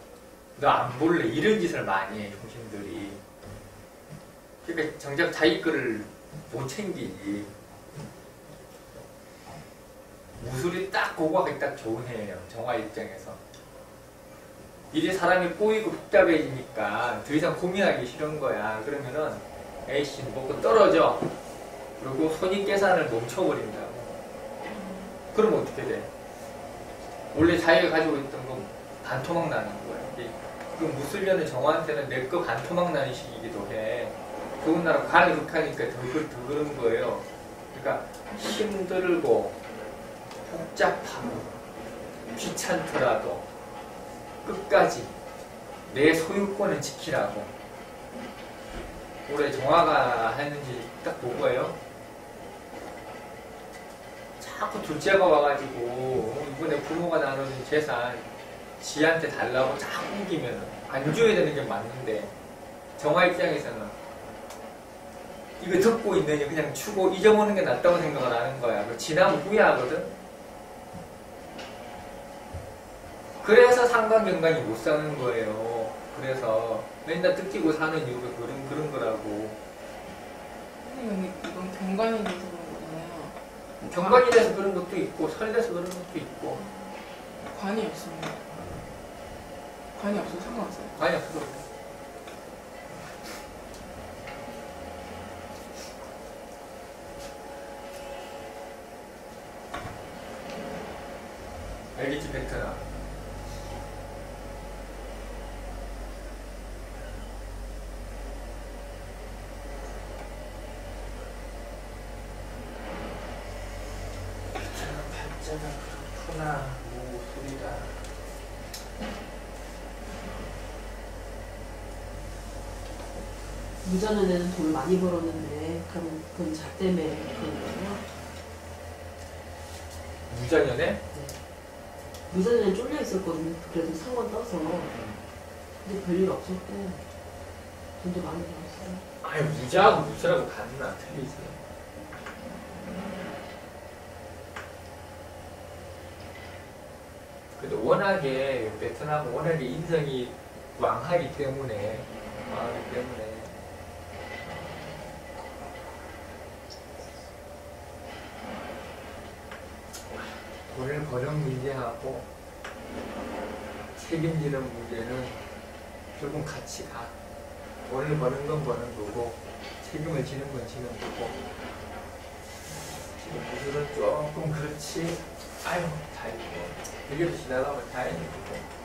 너 안 볼래 이런 짓을 많이 해 흉신들이. 그러니까 정작 자기 거를 못 챙기지. 무술이 딱 그거가 딱 좋은 해예요. 정화 입장에서. 이제 사람이 꼬이고 복잡해지니까 더 이상 고민하기 싫은 거야. 그러면은 에이씨 먹고 떨어져. 그리고 손익계산을 멈춰버린다고. 그럼 어떻게 돼? 원래 자기가 가지고 있던 건 반토막 나는 거야. 그 무술려는 정화한테는 내 거 반토막 나는 시기이기도 해. 더군다나 간이 극하니까 더 그런 거예요. 그러니까 힘들고 복잡하고 귀찮더라도 끝까지 내 소유권을 지키라고. 올해 정화가 했는지 딱 보고요. 자꾸 둘째가 와가지고 이번에 부모가 나누는 재산 지한테 달라고 자꾸 우기면 안 줘야 되는 게 맞는데 정화 입장에서는 이거 듣고 있느니 그냥 주고 잊어보는 게 낫다고 생각을 하는 거야. 지나면 후회하거든. 그래서 상관경관이 못 사는 거예요. 그래서 맨날 뜯기고 사는 이유가 그런 거라고. 선생님, 근데 이건 경관이 돼서 그런 거잖아요. 경관이 돼서 그런 것도 있고 설돼서 그런 것도 있고. 관이 없으면 관이 없어도 상관없어요. 아니 없어도 그래. 알겠지 베트남. 발자가 그렇구나. 뭐 소리다. 무자년에는 돈을 많이 벌었는데 그럼 그건 자 때문에 그런 거예요? 무자년에? 네. 무자년에 쫄려 있었거든요. 그래도 상원 떠서. 근데 별일 없었고 돈도 많이 벌었어요. 아니 무자하고 무술하고 같나 틀리지. 그래도 워낙에 베트남은 워낙에 인성이 왕하기 때문에 돈을 버는 문제하고 책임지는 문제는 결국 같이 가. 돈을 버는 건 버는 거고 책임을 지는 건 지는 거고. 지금 무술은 조금 그렇지. 아유 다행이고. 이게 지나가면 다행이고.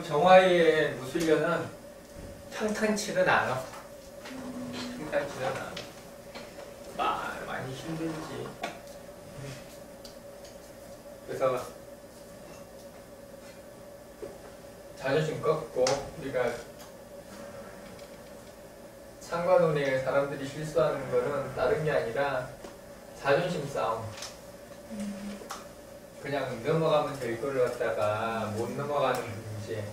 정화의 무술련은 평탄치는 않아. 평탄치는 않아. 많이 힘들지. 그래서 자존심 꺾고 우리가 상관운에 사람들이 실수하는 거는 다른 게 아니라 자존심 싸움. 그냥 넘어가면 될 거를 갖다가 못 넘어가는 문제.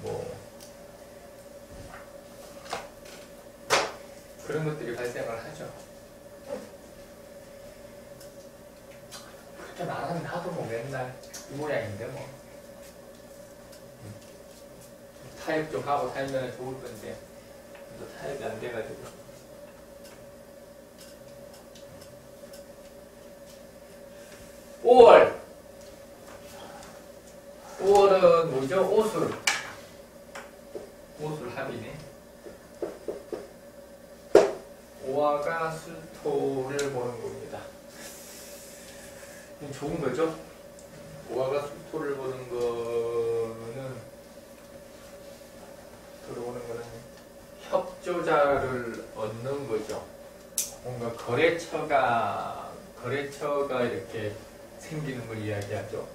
뭐 그런 것들이 발생을 하죠. 그렇게 말하면 나도 뭐 맨날 이 모양인데 뭐 타협 좀 하고 살면 좋을 건데 또 타협이 안 돼가지고. 5월 5월은 뭐죠? 오술 합이네. 오화가 술토를 보는 겁니다. 좋은 거죠? 오화가 술토를 보는 거는 들어오는 거는 협조자를 얻는 거죠. 뭔가 거래처가 이렇게 생기는 걸 이야기하죠.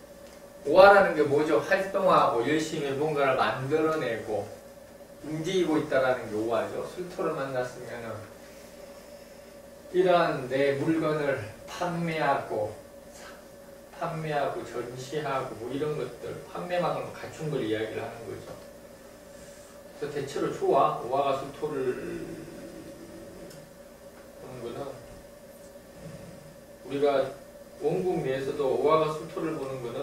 오화라는 게 뭐죠? 활동하고 열심히 뭔가를 만들어내고 움직이고 있다라는 게 오화죠. 술토를 만났으면은 이러한 내 물건을 판매하고 전시하고 뭐 이런 것들 판매망을 갖춘 걸 이야기를 하는 거죠. 그래서 대체로 좋아. 오화가 술토를 보는 거는 우리가 원국 내에서도 오화가 술토를 보는 거는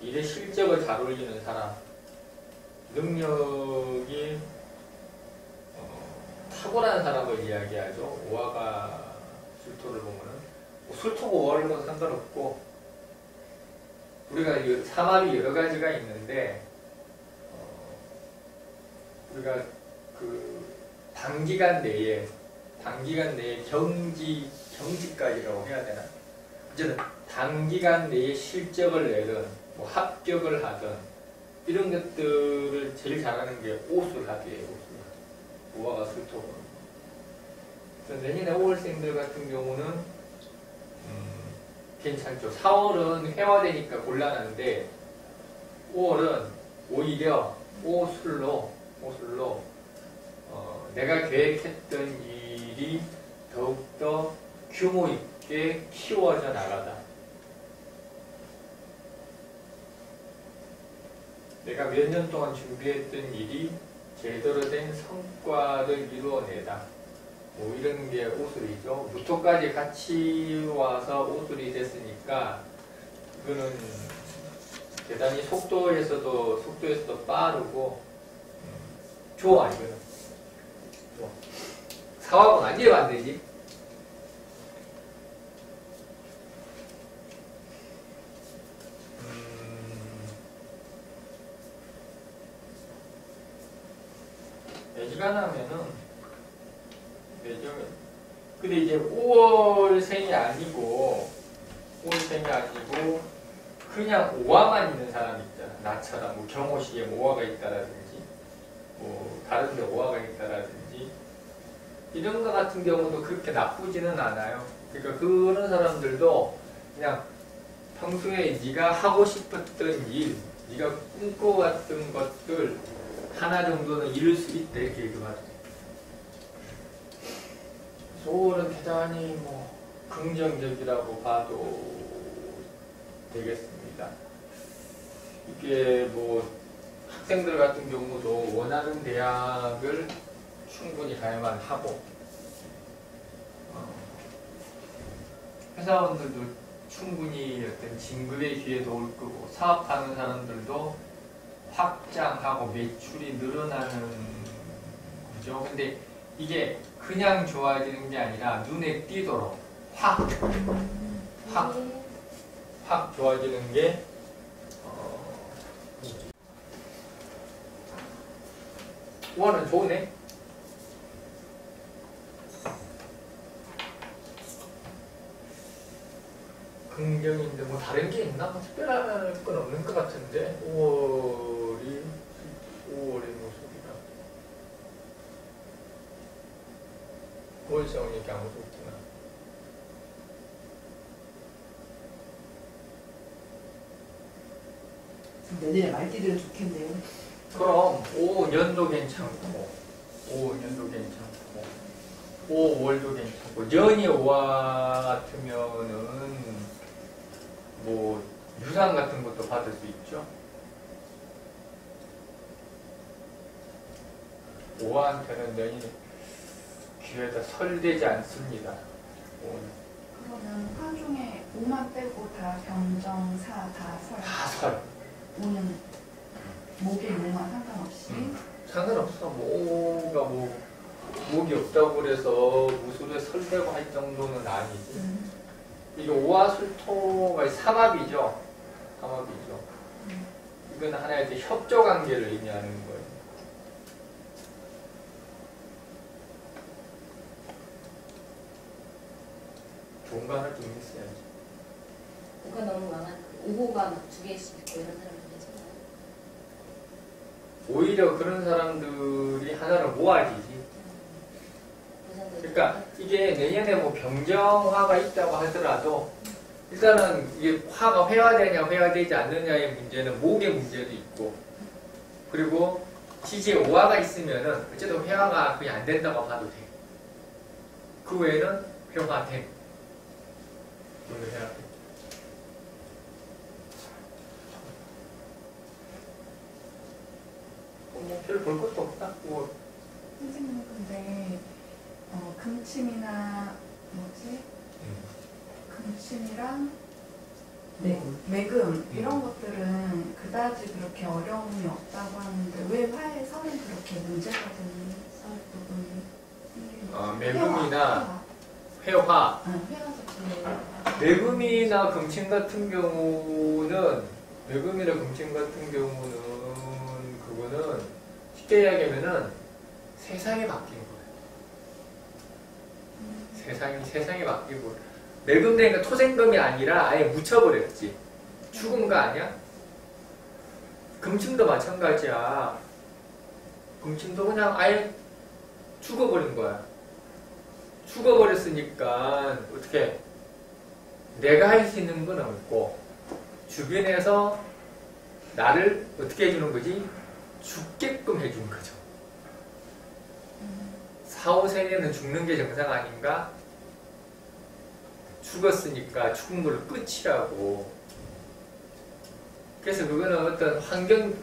일의 실적을 잘 올리는 사람, 능력이 탁월한 사람을 이야기하죠. 오화가 술토를 보면은 술토고 오화는 건 상관없고 우리가 삼합이 여러 가지가 있는데 우리가 그 단기간 내에 경지까지라고 해야 되나? 어쨌든 단기간 내에 실적을 내든 뭐 합격을 하든 이런 것들을 제일 잘하는 게 오술합이에요. 오화가 술토고. 그래서 내년에 5월생들 같은 경우는 괜찮죠. 4월은 회화되니까 곤란한데 5월은 오히려 오술로 내가 계획했던 일이 더욱더 규모 있게 키워져 나가다. 내가 몇 년 동안 준비했던 일이 제대로 된 성과를 이루어내다. 뭐 이런 게 오술이죠. 무토까지 같이 와서 오술이 됐으니까 이거는 대단히 속도에서도 빠르고 좋아. 이거는 좋아. 사화군 안 이해가 안 되지? 매주간하면은 근데 이제 5월생이 아니고 그냥 오화만 있는 사람이 있잖아. 나처럼 뭐 경호시에 오화가 있다라든지 뭐 다른 데 오화가 있다라든지 이런 거 같은 경우도 그렇게 나쁘지는 않아요. 그러니까 그런 사람들도 그냥 평소에 네가 하고 싶었던 일, 네가 꿈꿔왔던 것들 하나 정도는 이룰 수 있다 이렇게 얘기하죠. 5월은 대단히 뭐 긍정적이라고 봐도 되겠습니다. 이게 뭐 학생들 같은 경우도 원하는 대학을 충분히 가야만 하고 회사원들도 충분히 어떤 진급의 기회도 올 거고 사업하는 사람들도 확장하고 매출이 늘어나는 거죠. 근데 이게 그냥 좋아지는 게 아니라 눈에 띄도록 확 좋아지는 게 우와는 좋으네. 긍정인데 뭐 다른 게 있나? 뭐 특별한 건 없는 것 같은데 5월의 모습이라 5월생은 이렇게 아무도 없구나. 내년에 말띠들은 좋겠네요. 그럼 5년도 괜찮고 5년도 괜찮고 5월도 괜찮고 년이 5화 같으면은 뭐 유산 같은 것도 받을 수 있죠. 5화한테는 년이 귀에다 설되지 않습니다. 그러면 화 중에 5만 빼고 다 병정, 사, 다 설. 다 설. 5는 목에 용만 상관없이. 상관없어. 뭐가 목이 없다고 그래서 무술에 설되고 할 정도는 아니지. 이게 오화술토가 삼합이죠. 삼합이죠. 이건 하나의 이제 협조 관계를 의미하는 거예요. 좋은 거 하나 좀 했어야지. 누가 너무 망한 5호가 막 2개씩 있고 이런 사람들 있잖아요. 오히려 그런 사람들이 하나를 모아지지. 그러니까 이게 내년에 뭐 병정화가 있다고 하더라도 일단은 이게 화가 회화되냐 회화되지 않느냐의 문제는 목의 문제도 있고 그리고 지지에 오화가 있으면은 어쨌든 회화가 거의 안 된다고 봐도 돼. 그 외에는 회화돼. 오늘 해야 돼. 뭐 별 볼 것도 없다. 뭐 선생님 근데 금침이나 뭐지? 금침이랑 매금 이런 것들은 그다지 그렇게 어려움이 없다고 하는데 왜 화의 설은 그렇게 문제가 되는 설 부분이 생기는 매금이나 회화. 회화 자체에 매금이나 금침 같은 경우는 그거는 쉽게 이야기하면은 세상이 바뀐 거예요. 세상이 바뀌고 매금되니까 토생금이 아니라 아예 묻혀버렸지. 죽은 거 아니야? 금침도 마찬가지야. 금침도 그냥 아예 죽어버린 거야. 죽어버렸으니까 어떻게 내가 할 수 있는 건 없고 주변에서 나를 어떻게 해주는 거지? 죽게끔 해준 거죠. 4, 5세에는 죽는 게 정상 아닌가? 죽었으니까 죽은 걸로 끝이라고. 그래서 그거는 어떤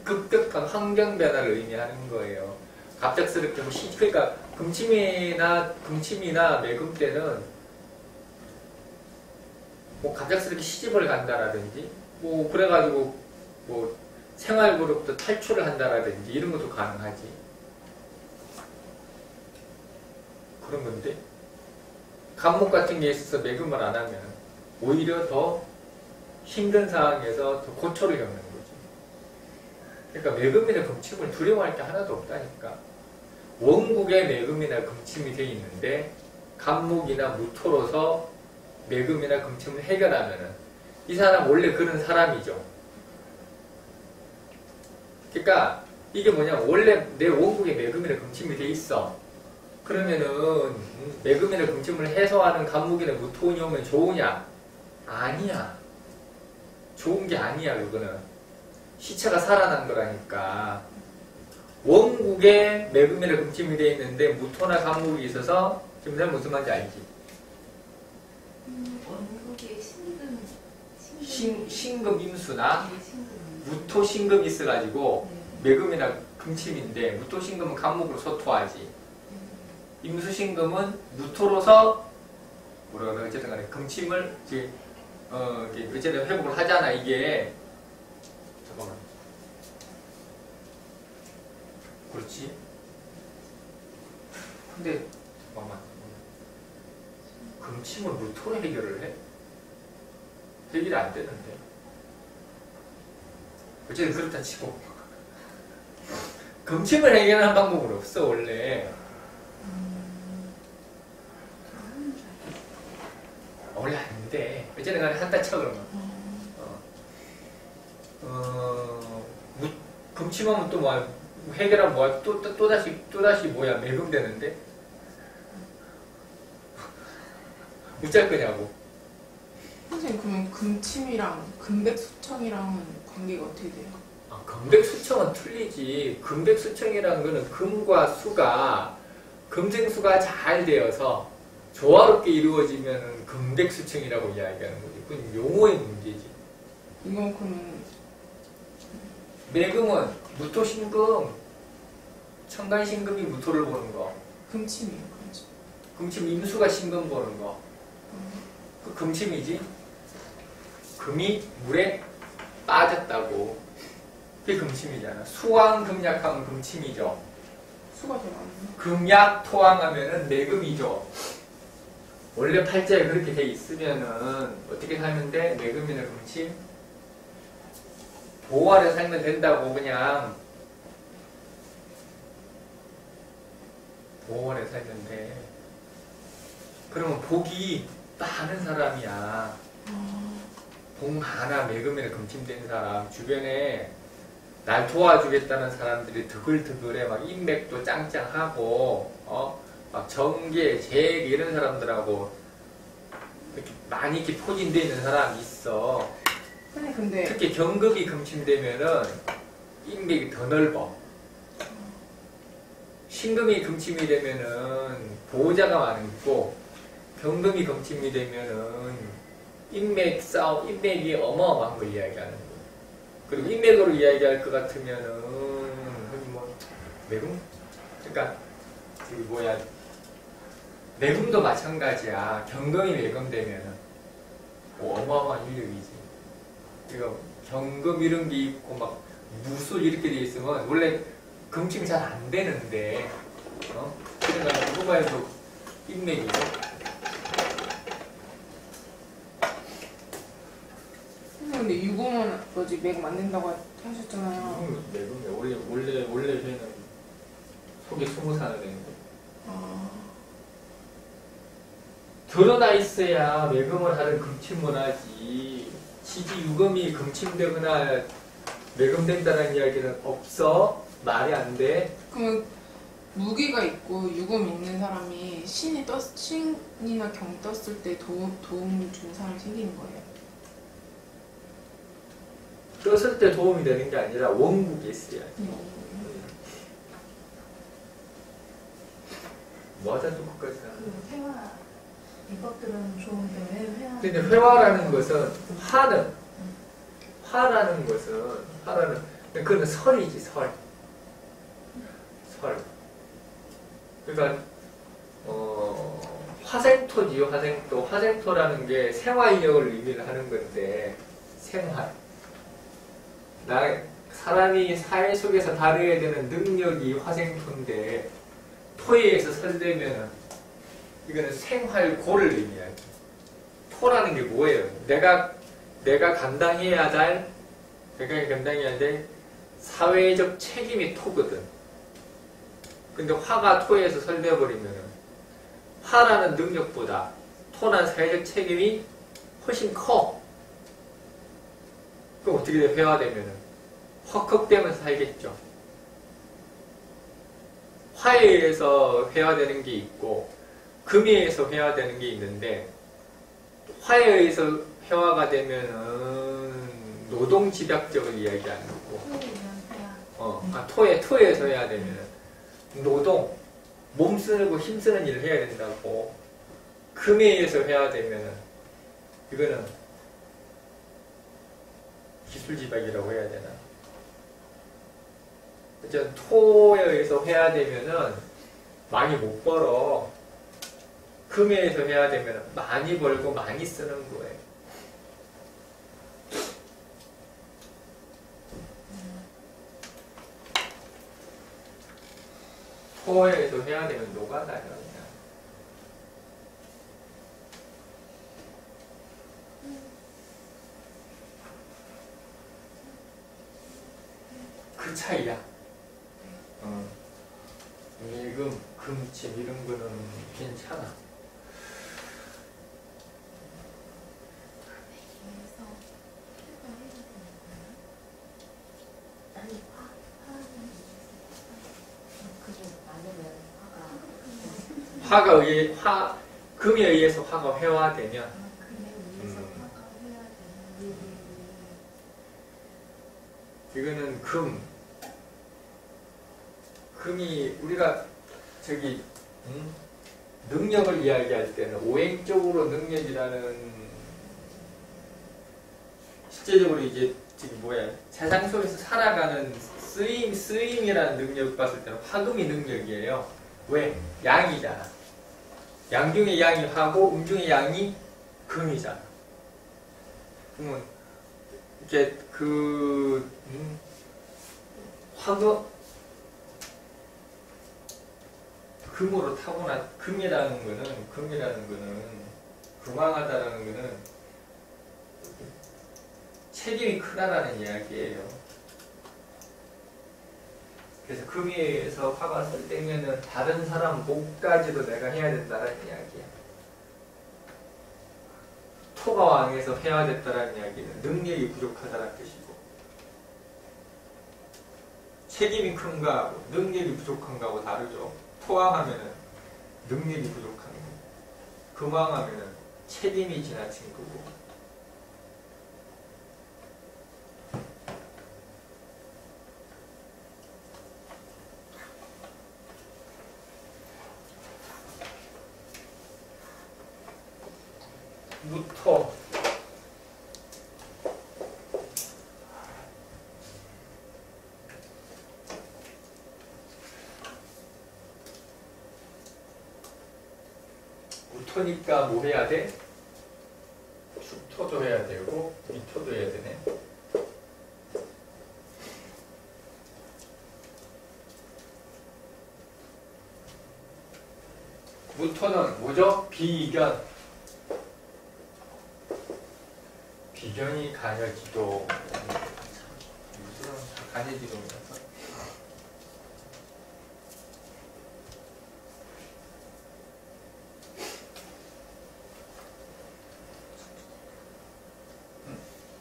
급격한 환경 변화를 의미하는 거예요. 갑작스럽게 그러니까 금침이나 매금 때는 뭐 갑작스럽게 시집을 간다라든지 뭐 그래가지고 뭐 생활그룹도 탈출을 한다라든지 이런 것도 가능하지. 그런 건데 간목 같은 게 있어서 매금을 안 하면 오히려 더 힘든 상황에서 더 고초를 겪는 거지. 그러니까 매금이나 금침을 두려워할 게 하나도 없다니까. 원국에 매금이나 금침이 돼 있는데 간목이나 무토로서 매금이나 금침을 해결하면은 이 사람 원래 그런 사람이죠. 그러니까 이게 뭐냐, 원래 내 원국에 매금이나 금침이 돼 있어. 그러면은 매금이나 금침을 해소하는 간목이나 무토운이 오면 좋으냐? 아니야. 좋은 게 아니야. 그거는 시체가 살아난 거라니까. 원국에 매금이나 금침이 돼 있는데 무토나 간목이 있어서 지금 내가 무슨 말인지 알지? 원국에 신금 임수나 무토 신금이 있어가지고 매금이나 금침인데 무토 신금은 간목으로 소토하지. 임수 신금은 무토로서 뭐라 그래 어쨌든 간에 금침을 이제 어쨌든 회복을 하잖아. 이게 잠깐만. 그렇지. 근데 잠깐만. 금침을 무토로 해결을 해? 해결이 안 되는데. 어쨌든 그렇다 치고 금침을 해결하는 방법은 없어 원래. 원래 안 돼. 어쨌든 간에 한다 쳐 그러면. 금침하면 또 뭐야? 해결하면 뭐야? 또다시 뭐야? 매금되는데? 어쩔 거냐고. 선생님 그러면 금침이랑 금백수청이랑은 관계가 어떻게 돼요? 금백수청은 틀리지. 금백수청이라는 거는 금과 수가 금생수가 잘 되어서 조화롭게 이루어지면 금백수청이라고 이야기하는 거지. 그건 용어의 문제지. 이만큼은 매금은 무토신금, 천간신금이 무토를 보는 거. 금침이에요. 금침. 금침 임수가 신금 보는 거. 그 금침이지. 금이 물에 빠졌다고. 그게 금침이잖아. 수왕, 금약하면 금침이죠. 수가 더 많네. 금약, 토왕하면은 매금이죠. 원래 팔자에 그렇게 돼 있으면은 어떻게 살면 돼? 매금이나 금침? 보활에 살면 된다고 그냥. 보활에 살면 돼. 그러면 복이 많은 사람이야. 복 많아. 매금이나 금침된 사람. 주변에 날 도와주겠다는 사람들이 드글드글해. 막 인맥도 짱짱하고, 막 정계, 재계 이런 사람들하고 이렇게 많이 이렇게 포진되어 있는 사람이 있어. 근데 특히 경금이 금침되면은 인맥이 더 넓어. 신금이 금침이 되면은 보호자가 많고, 경금이 금침이 되면은 인맥 싸움, 인맥이 어마어마한 걸 이야기하는 거야. 그리고 인맥으로 이야기할 것 같으면은 뭐 매금? 그러니까 매금도 마찬가지야. 경금이 매금되면은 뭐 어마어마한 인력이지. 그러니까 경금 이런 게 있고 막 무술 이렇게 돼 있으면 원래 금침이 잘 안 되는데, 그러니까 누구만해도 인맥이죠. 근데 유고만 뭐지 매금 안 된다고 하셨잖아요. 매금이야. 원래 회는 속에 20살을 되는 거야. 결혼하 있어야 매금을 하는 금침을 하지. 지지 유금이 금침되거나 매금된다는 이야기는 없어. 말이 안 돼. 그러면 무기가 있고 유금 있는 사람이 신이나 경 떴을 때 도움을 주는 사람이 생기는 거예요. 떴을 때 도움이 되는 게 아니라 원국이 있어야지. 뭐 하자 또 끝까지 나. 회화 이것들은 좋은데 왜 회화? 근데 회화라는 것은 화라는 그건 설이지, 설. 그러니까 화생토지요. 화생토라는 게 생활력을 의미를 하는 건데, 생활. 사람이 사회 속에서 다뤄야 되는 능력이 화생토인데, 토에 의해서 설되면은 이거는 생활고를 의미하지. 토라는 게 뭐예요? 내가 감당해야 될 사회적 책임이 토거든. 근데 화가 토에서 설되어버리면은 화라는 능력보다 토난 사회적 책임이 훨씬 커. 그럼 어떻게 돼? 회화되면은 헉헉대면서 살겠죠. 화에 의해서 회화되는 게 있고 금에 의해서 회화되는 게 있는데, 화에 의해서 회화가 되면은 노동집약적을 이야기하는 거고, 토에서 회화되면은 노동, 몸 쓰고 힘 쓰는 일을 해야 된다고. 금에 의해서 회화되면은 이거는 기술집약이라고 해야 되나? 어쨌든 토에 의해서 회화되면은 많이 못 벌어. 금에 의해서 회화되면 많이 벌고 많이 쓰는 거예요. 토에 의해서 회화되면 노가다요. 그냥. 그 차이야. 밀금, 금침 이런 거는 괜찮아. 금에 의해서 화가 회화되면 이거는 금. 금이 우리가 저기 능력을 이야기할 때는 오행적으로 능력이라는 실제적으로 이제 저기 뭐야 세상 속에서 살아가는 쓰임이라는 능력 봤을 때는 화금이 능력이에요. 왜? 양이잖아. 양 중에 양이 화고 음 중에 양이 금이잖아. 그러면 이렇게 그 화금 금으로 타고난 금이라는 거는 금왕하다라는 거는 책임이 크다라는 이야기예요. 그래서 금에서 화가 쓸 때면은 다른 사람 목까지도 내가 해야 된다는 이야기야. 토가 왕에서 해야 됐다는 이야기는 능력이 부족하다는 뜻이고, 책임이 큰 거하고 능력이 부족한 거하고 다르죠. 토왕하면은 능력이 부족한 거고, 금왕하면은 책임이 지나친 거고. 무토. 무토니까 뭐 해야 돼? 축토도 해야 되고 미토도 해야 되네. 무토는 뭐죠? 비견. 비견이 간여지도. 간여지도면서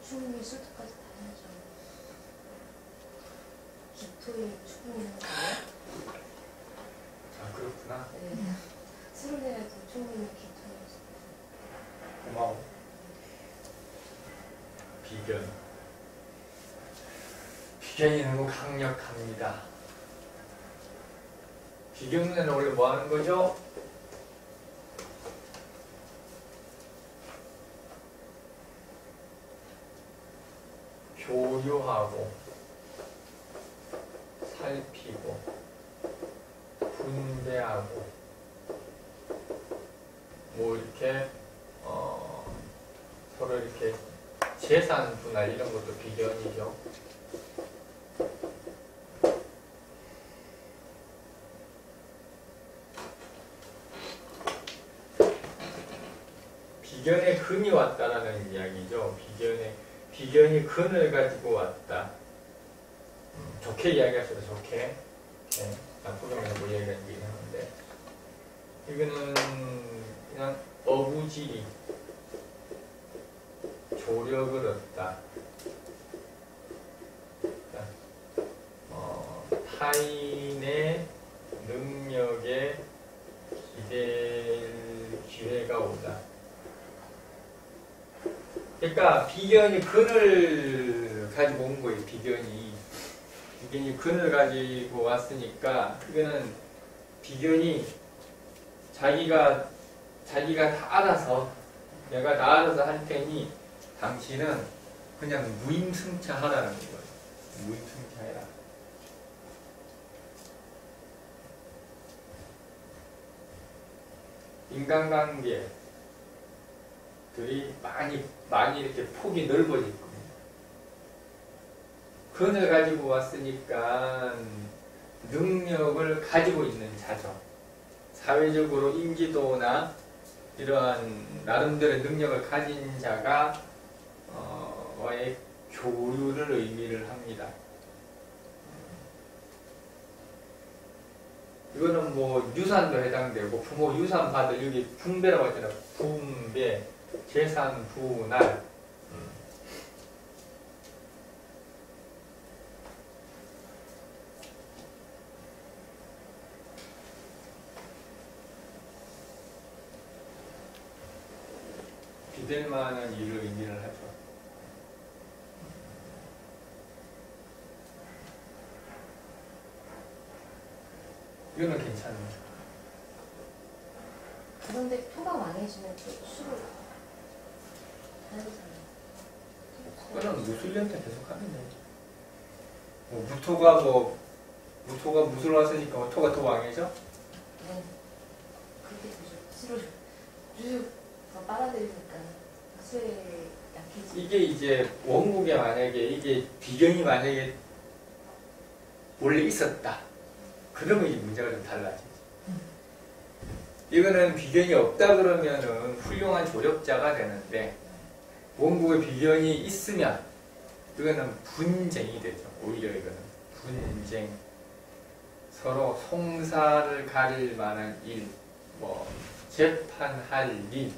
충분히 술도까지 다 해야죠. 기토에 충분히 하는 거예요? 아 그렇구나. 네. 술을 해야지 충분히 기토에. 고마워. 비견. 비견이 너무 강력합니다. 비견은 원래 뭐 하는 거죠? 교류하고 살피고 분배하고 뭐 이렇게 서로 이렇게 재산 분할 이런 것도 비견이죠. 비견에 금이 왔다라는 이야기죠. 비견이 근을 가지고 왔다. 좋게 이야기하셔도 좋게. 네, 나쁘게 하면 뭐 이야기하는 게 이상한데. 이거는 그냥 어부지리. 조력을 얻다. 타인의 능력에 기댈 기회가 오다. 그러니까 비견이 근을 가지고 온 거예요. 비견이 근을 가지고 왔으니까 이거는 비견이 자기가 다 알아서 내가 다 알아서 할 테니 당신은 그냥 무임승차하라는 거예요. 무임승차해라. 인간관계들이 많이 이렇게 폭이 넓어질 겁니다. 근을 가지고 왔으니까 능력을 가지고 있는 자죠. 사회적으로 인지도나 이러한 나름대로의 능력을 가진 자가 와의 교류를 의미를 합니다. 이거는 뭐 유산도 해당되고 부모 유산 받을 여기 분배라고 하잖아요. 분배, 재산 분할. 기댈 만한 일을 의미를 하죠. 이거는 괜찮아요. 그런데 토가 왕해지면 또 술을 하잖아요. 그거는 무술연태 계속 하면 돼. 무토가 무술 왔으니까 토가 더 왕해져? 네. 그렇게 되죠. 술을 쭉더 빨아들이니까 술에 약해지. 이게 이제 원국에 만약에 이게 비견이 만약에 원래 있었다. 그러면 이 문제가 좀 달라지지. 이거는 비견이 없다 그러면은 훌륭한 조력자가 되는데 원국에 비견이 있으면 이거는 분쟁이 되죠. 오히려 이거는 분쟁. 서로 송사를 가릴 만한 일, 뭐 재판할 일.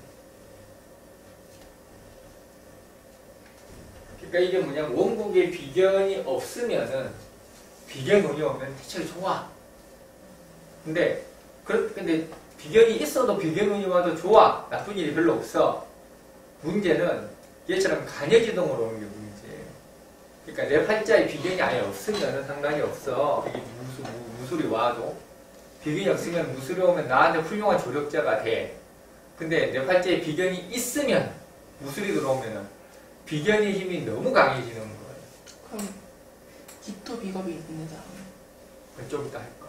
그러니까 이게 뭐냐면 원국에 비견이 없으면은 비견운이 오면 대체로 좋아. 근데 비견이 있어도 비견운이 와도 좋아. 나쁜 일이 별로 없어. 문제는 얘처럼 간여지동으로 오는 게 문제예요. 그러니까 내 팔자에 비견이 아예 없으면 상관이 없어. 이게 무술이 와도. 비견이 없으면 무술이 오면 나한테 훌륭한 조력자가 돼. 근데 내 팔자에 비견이 있으면 무술이 들어오면은 비견의 힘이 너무 강해지는 거예요. 그럼 기토 비겁이 있는 사람. 그건 좀 이따 할 거예요.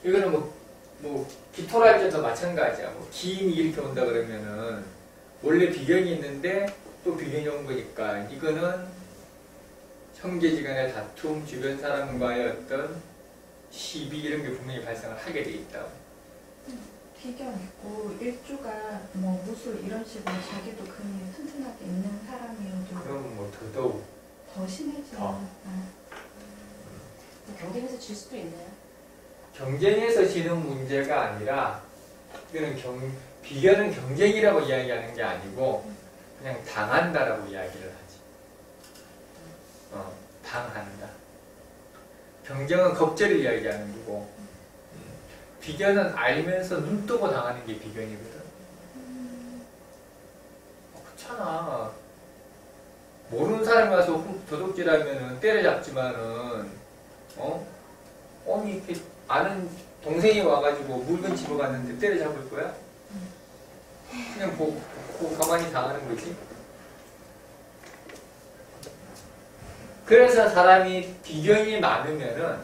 이거는 기토랄 때도 마찬가지야. 기인이 이렇게 온다 그러면은 원래 비견이 있는데 또 비견이 온 거니까 이거는 형제지간의 다툼, 주변 사람과의 어떤 시비 이런 게 분명히 발생을 하게 돼 있다고. 비견 있고 일주가 뭐 무술 이런 식으로 자기도 근이 튼튼하게 있는 사람이어도 그럼 더더욱 더 심해지는. 더. 경쟁에서 질 수도 있나요? 경쟁에서 지는 문제가 아니라 이거는 비견은 경쟁이라고 이야기하는 게 아니고 그냥 당한다라고 이야기를 하지. 당한다. 경쟁은 겁제를 이야기하는 거고 비견은 알면서 눈 뜨고 당하는 게 비견이거든. 그렇잖아. 모르는 사람이 와서 도둑질하면은 때려잡지만은 아니 이렇게 아는 동생이 와가지고 물건 집어갔는데 때려잡을 거야? 그냥 보고 가만히 당하는 거지. 그래서 사람이 비견이 많으면은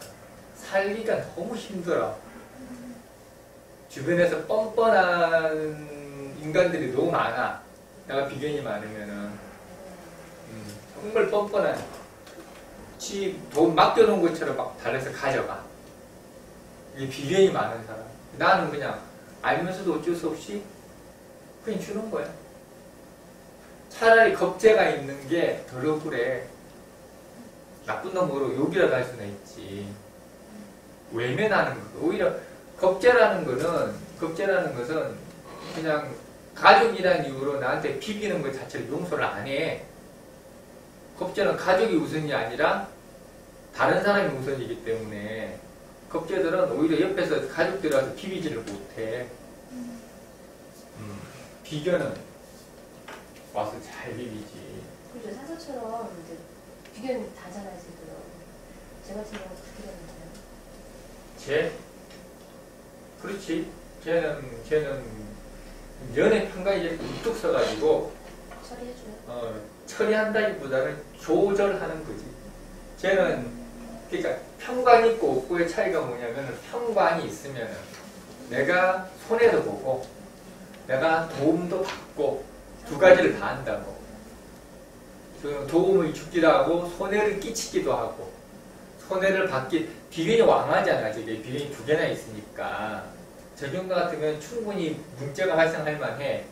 살기가 너무 힘들어. 주변에서 뻔뻔한 인간들이 너무 많아. 내가 비견이 많으면은 정말 뻔뻔한 돈 맡겨놓은 것처럼 막 달래서 가져가. 이게 비견이 많은 사람. 나는 그냥 알면서도 어쩔 수 없이 그냥 주는 거야. 차라리 겁재가 있는 게 덜 억울해. 나쁜 놈으로 욕이라도 할 수는 있지. 외면하는 거. 오히려 겁재라는 것은 그냥 가족이라는 이유로 나한테 비비는 것 자체를 용서를 안 해. 겁재는 가족이 우선이 아니라 다른 사람이 우선이기 때문에 겁재들은 오히려 옆에서 가족들이 와서 비비지를 못해. 비견은 와서 잘 비비지. 그죠. 사서처럼 이제 비견이 다잖아요, 지금. 제 같은 경우는 그렇게 되는데요. 그렇지. 걔는 연애 평가에 우뚝 서가지고 처리해줘요. 처리한다기보다는 조절하는 거지. 쟤는 그러니까 평관 있고 없고의 차이가 뭐냐면 평관이 있으면 내가 손해도 보고 내가 도움도 받고 두 가지를 다 한다고. 도움을 주기도 하고 손해를 끼치기도 하고 손해를 비견이 왕하잖아. 저게 비견이 두 개나 있으니까 저 경우 같으면 충분히 문제가 발생할 만해.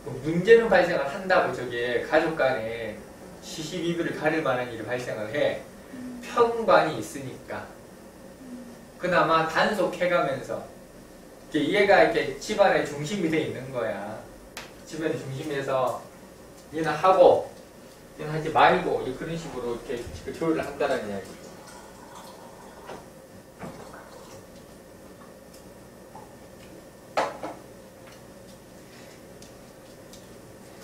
문제는 발생을 한다고. 저게 가족 간에 시시비비를 가릴 만한 일이 발생을 해. 평관이 있으니까 그나마 단속해가면서 얘가 이렇게 집안의 중심이 돼 있는 거야. 집안의 중심에서 얘는 하고 얘는 하지 말고 그런 식으로 이렇게 조율을 한다는 이야기죠.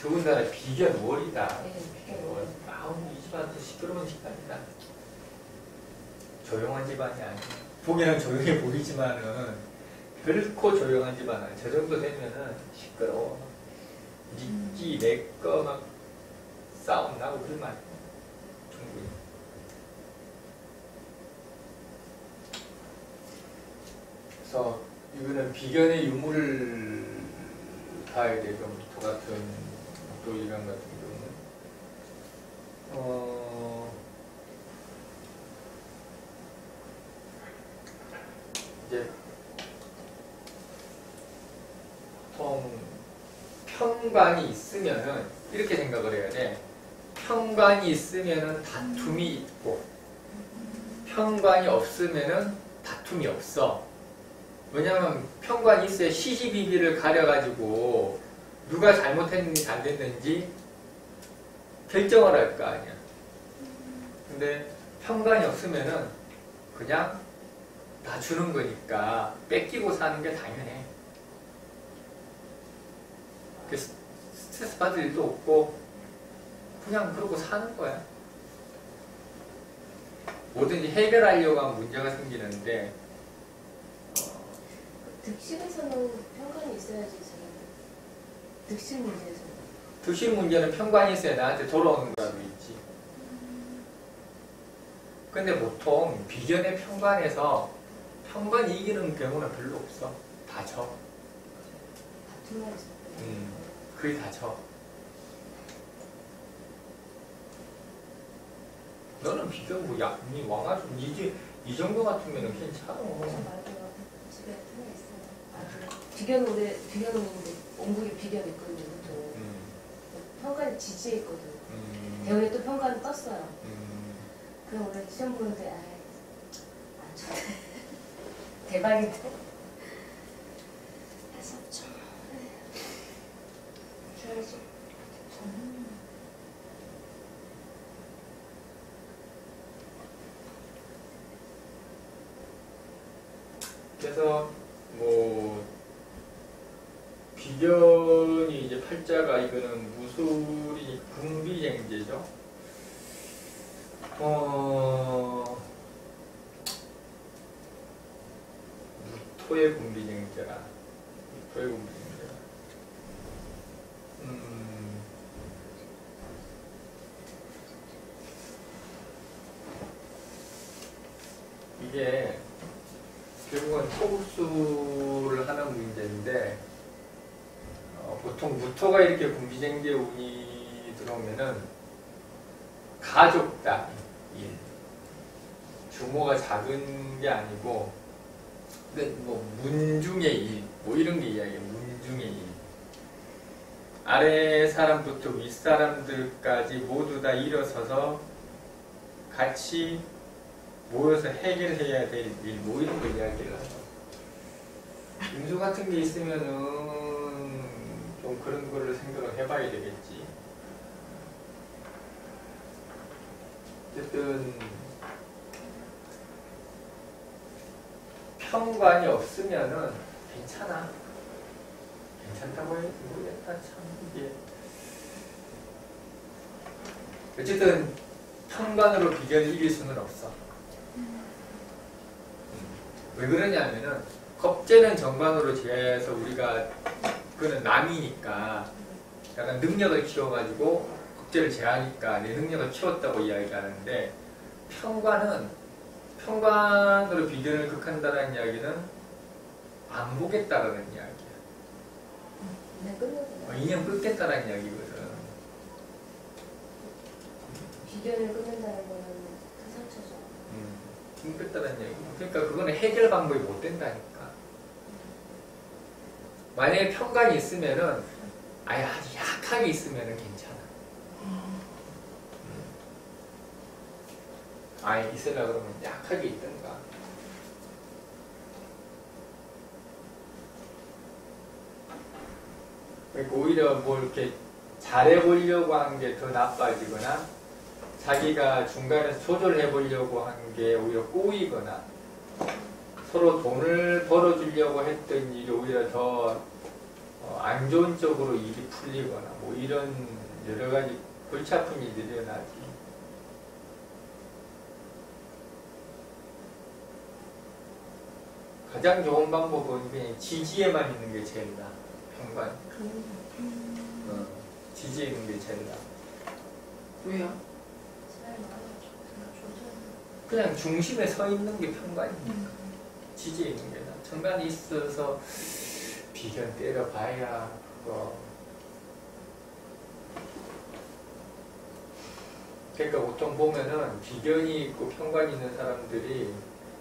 더군다나 비견 월이다. 네, 비견 월. 마음이지. 집안도 시끄러운 집안이다. 조용한 집안이 아니야. 보기는 조용해 보이지만은 결코 조용한 집안 아니야. 저 정도 되면은 시끄러워. 니끼 내꺼 막 싸움 나고 그러면 충분히. 그래서 이거는 비견의 유무를 봐야 되죠. 저 같은 목도일관 같은 경우는 이제 보통 편관이 있으면은 이렇게 생각을 해야 돼. 편관이 있으면은 다툼이 있고 편관이 없으면은 다툼이 없어. 왜냐면 편관이 있어야 시시비비를 가려가지고 누가 잘못했는지 잘됐는지 결정을 할 거 아니야. 근데 편관이 없으면은 그냥 다 주는 거니까 뺏기고 사는 게 당연해. 스트레스 받을 일도 없고 그냥 그러고 사는 거야. 뭐든지 해결하려고 하면 문제가 생기는데 득실에서는 편관이 있어야지. 득실 문제에서는. 득실 문제는 편관이 있어야 나한테 돌아오는 거라도 있지. 근데 보통 비견의 편관에서 편관이 이기는 경우는 별로 없어. 다 져. 다툼만 있어. 거의 다 져. 너는 비견 뭐 니 왕아주 이 정도 같으면 괜찮아. 맞아요. 집에 하나 있어요. 비견은 있는데 온국에 비견이 있거든요. 또 편관이 지지에 있거든. 대원에 또 편관이 떴어요. 그럼 오늘 시험 보는데 안 좋다. 대박인데. 할수 없죠. 줘야지. 그래서 뭐 비견이 이제 팔자가 이거는 무술이 군비쟁제죠. 무토의 군비쟁제라. 무토의 군비쟁제라. 이게 결국은 토급수를 하는 문제인데 보통 무토가 이렇게 군비쟁제 운이 들어오면은 가족 단위 일, 규모가 작은 게 아니고 근데 뭐 문중의 일, 뭐 이런 게 이야기예요. 문중의 일. 아래 사람부터 윗 사람들까지 모두 다 일어서서 같이 모여서 해결해야 될 일, 뭐 이런 거 이야기를 하죠. 임수 같은 게 있으면은 좀 그런 거를 생각을 해봐야 되겠지. 어쨌든 편관이 없으면은 괜찮아. 괜찮다고 해도 모르겠다. 참 이게 어쨌든 편관으로 비견을 이길 수는 없어. 왜 그러냐면은 겁재는 정관으로 재서 우리가 그거는 남이니까 약간 능력을 키워가지고 겁재를 제하니까 내 능력을 키웠다고 이야기하는데 편관으로 비견을 극한다는 이야기는 안 보겠다라는 이야기야. 그냥 끝내고. 인연 끊겠다라는 이야기거든. 비견을 끊는다는 거는 큰 상처죠. 끊겠다는 이야기. 그러니까 그거는 해결 방법이 못 된다니까. 만약에 편관이 있으면은 아예 아주 약하게 있으면은 괜찮아. 아예 있으려 그러면 약하게 있든가. 그러니까 오히려 뭐 이렇게 잘해보려고 한 게 더 나빠지거나 자기가 중간에서 조절해 보려고 한 게 오히려 꼬이거나 서로 돈을 벌어주려고 했던 일이 오히려 더 안 좋은 쪽으로 일이 풀리거나 뭐 이런 여러 가지 골치 아픈 일들이 일어나지. 가장 좋은 방법은 그냥 지지에만 있는 게 제일 나아. 평관. 지지에 있는 게 제일 나아. 왜요? 그냥 중심에 서 있는 게 평관이니까. 지지에 있는 게 나아. 정관이 있어서 비견 때려봐야 그거. 그러니까 보통 보면은 비견이 있고 평관이 있는 사람들이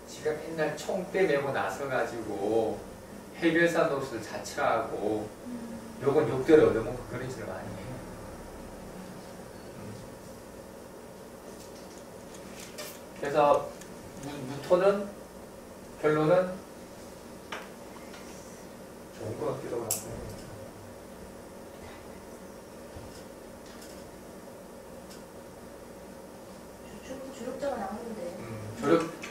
지가 맨날 총대 메고 나서가지고 해결사 노릇을 자처하고 욕은 욕대로 얻어먹고 그런 짓을 많이 해요. 그래서 무토는 결론은 좋은 것 같기도 하고. 주력자가 나오는데.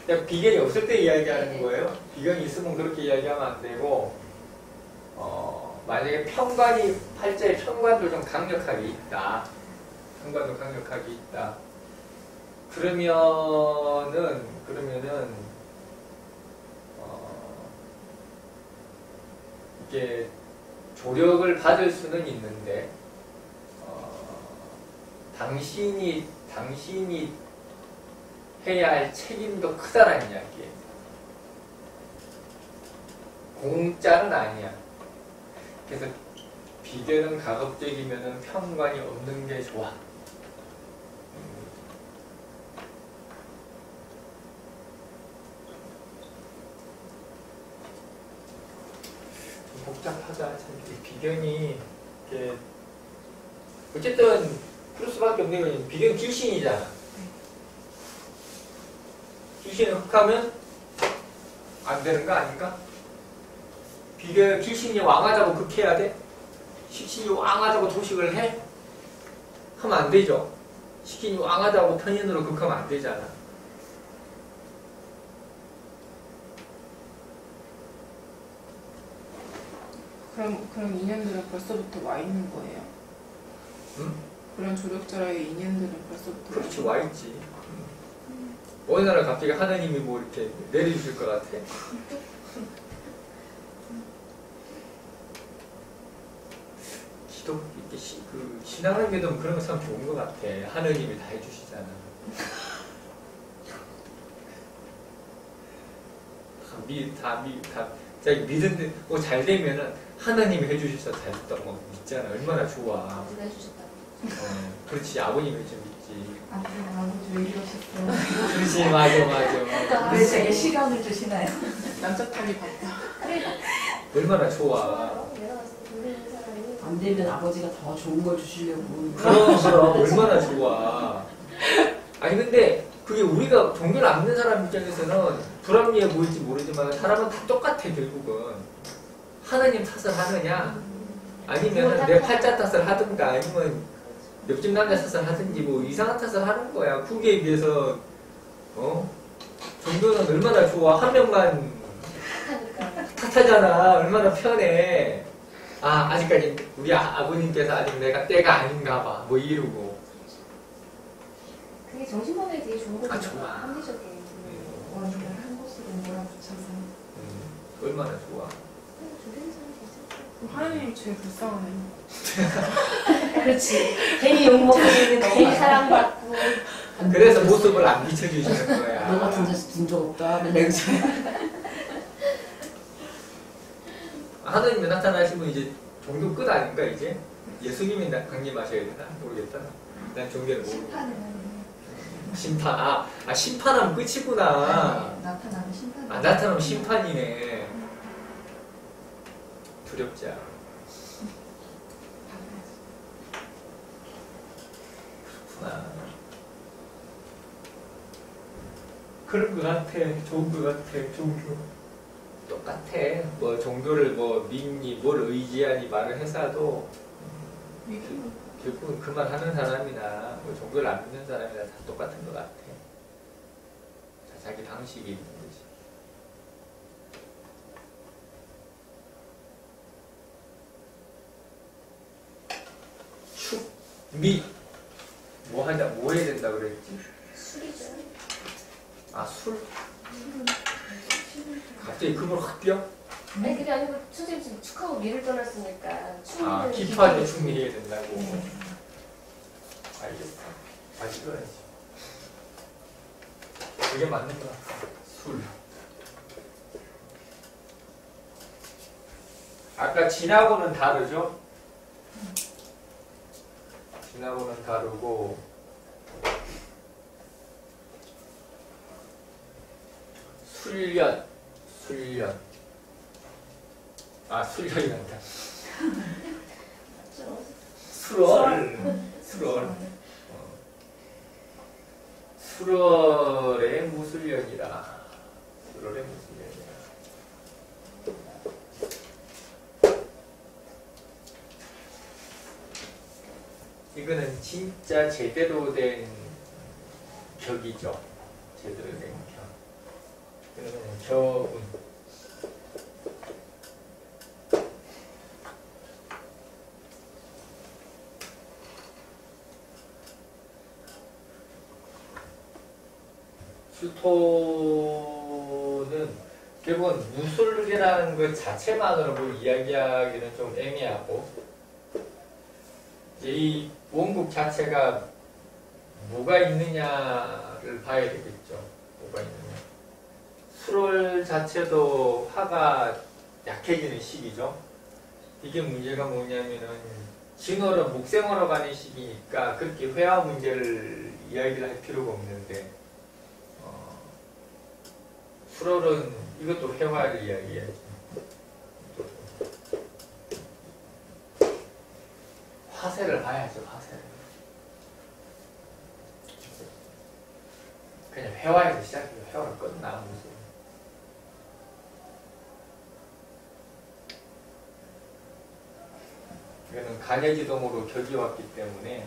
그냥 비견이 없을 때 이야기하는 거예요. 비견이 있으면 그렇게 이야기하면 안 되고, 만약에 평관이, 팔자에 평관도 좀 강력하게 있다. 평관도 강력하게 있다. 그러면은, 이게 조력을 받을 수는 있는데, 당신이 해야 할 책임도 크다라는 이야기예요. 공짜는 아니야. 그래서 비견은 가급적이면은 평관이 없는 게 좋아. 좀 복잡하다. 참 비견이 이렇게 어쨌든 그럴 수밖에 없는 건 비견 길신이잖아. 길신을 흑하면 안 되는 거 아닌가? 비견 길신이 왕하자고 극해야 돼? 식신이 왕하자고 도식을 해? 하면 안 되죠. 식신이 왕하자고 편인으로 극하면 안 되잖아. 그럼 인연들은 벌써부터 와 있는 거예요? 응? 그런 조력자라의 인연들은 벌써부터 그렇지, 와 있지. 어느 날 갑자기 하나님이 뭐 이렇게 내려주실 것 같아? 기도, 이렇게 신앙을 믿으면 그런 거 참 좋은 것 같아. 하나님이 다 해주시잖아. 자기 믿은데, 잘 되면은 하나님이 해주셔서 잘 됐다고 막 믿잖아. 얼마나 좋아. 누가 해주셨다. 그렇지, 아버님이 좀 믿지. 아버지 왜 이러셨어요? 그렇지, 맞아. 왜 제게 시련을 주시나요? 남자 탐이 바빠. 얼마나 좋아. 내가 봤을 때 돌리는 사람이 안 되면 아버지가 더 좋은 걸 주시려고. 그럼 얼마나 좋아. 아니 근데 그게 우리가 종교를 안 믿는 사람 입장에서는 불합리해 보일지 모르지만 사람은 다 똑같아. 결국은 하나님 탓을 하느냐 아니면 내 팔자 탓을 하든가 아니면 옆집 남자 탓을 하든지 뭐 이상한 탓을 하는 거야. 그게 비해서 종교는 얼마나 좋아. 한 명만 탓하잖아. 얼마나 편해. 아직까지 우리 아버님께서 아직 내가 때가 아닌가 봐. 뭐 이러고. 그게 정신건강에 되게 좋은 거죠. 좋아. 합리적인. 원인을 한 곳으로 몰아붙여서 얼마나 좋아. 돌리는 사람 괜찮다. 그럼 하나님이 제일 불쌍하네요. 그렇지. 괜히 욕먹고 괜히 사랑받고. 그래서 모습을 안 비춰주시는 거야. 너 같은 자식 둔 적 없다. 맨날 하나님이 나타나시면 이제 종교 끝 아닌가 이제? 예수님이 강림하셔야 되나? 모르겠다. 난 종교를 모르고. 심판. 심판하면 끝이구나. 나타나면 심판. 나타나면 심판이네. 두렵지 않아. 그렇구나. 그런 것 같아. 좋은 것 같아. 종교. 똑같아. 뭐 종교를 뭐 믿니, 뭘 의지하니 말을 해서도 결국은 그 말 하는 사람이나 뭐 종교를 안 믿는 사람이나 다 똑같은 것 같아. 자기 방식이 있는 거지. 축, 미. 뭐 해야 된다 그랬지? 술이죠. 술? 갑자기 금으로 확 뛰어? 아니 그게 아니고 선생님 지금 축하하고 미를 떠났으니까 아, 충미는 기뻐할 때 충미해야 된다고. 네. 알겠어. 다시 들어야지. 그게 맞는 것 같아. 술. 아까 진하고는 다르죠? 진하고는 다르고 술련. 아, 술련이란다. 술월의 무술련이라. 술월의 무술련이라. 이거는 진짜 제대로 된 격이죠. 제대로 된 격. 이거는 그냥 격은. 수토는 결국은 무술이라는 것 자체만으로 뭘 이야기하기는 좀 애매하고, 이제 이 원국 자체가 뭐가 있느냐를 봐야 되겠죠. 뭐가 있느냐. 수월 자체도 화가 약해지는 시기죠. 이게 문제가 뭐냐면은 진월은 목생월로 가는 시기니까 그렇게 회화 문제를 이야기를 할 필요가 없는데, 수월은 이것도 회화를 이야기해야죠. 화세를 봐야죠. 화세를. 그냥 회화에서 시작해요. 회화를 끝나 무슨. 이거는 간여지동으로 격이 왔기 때문에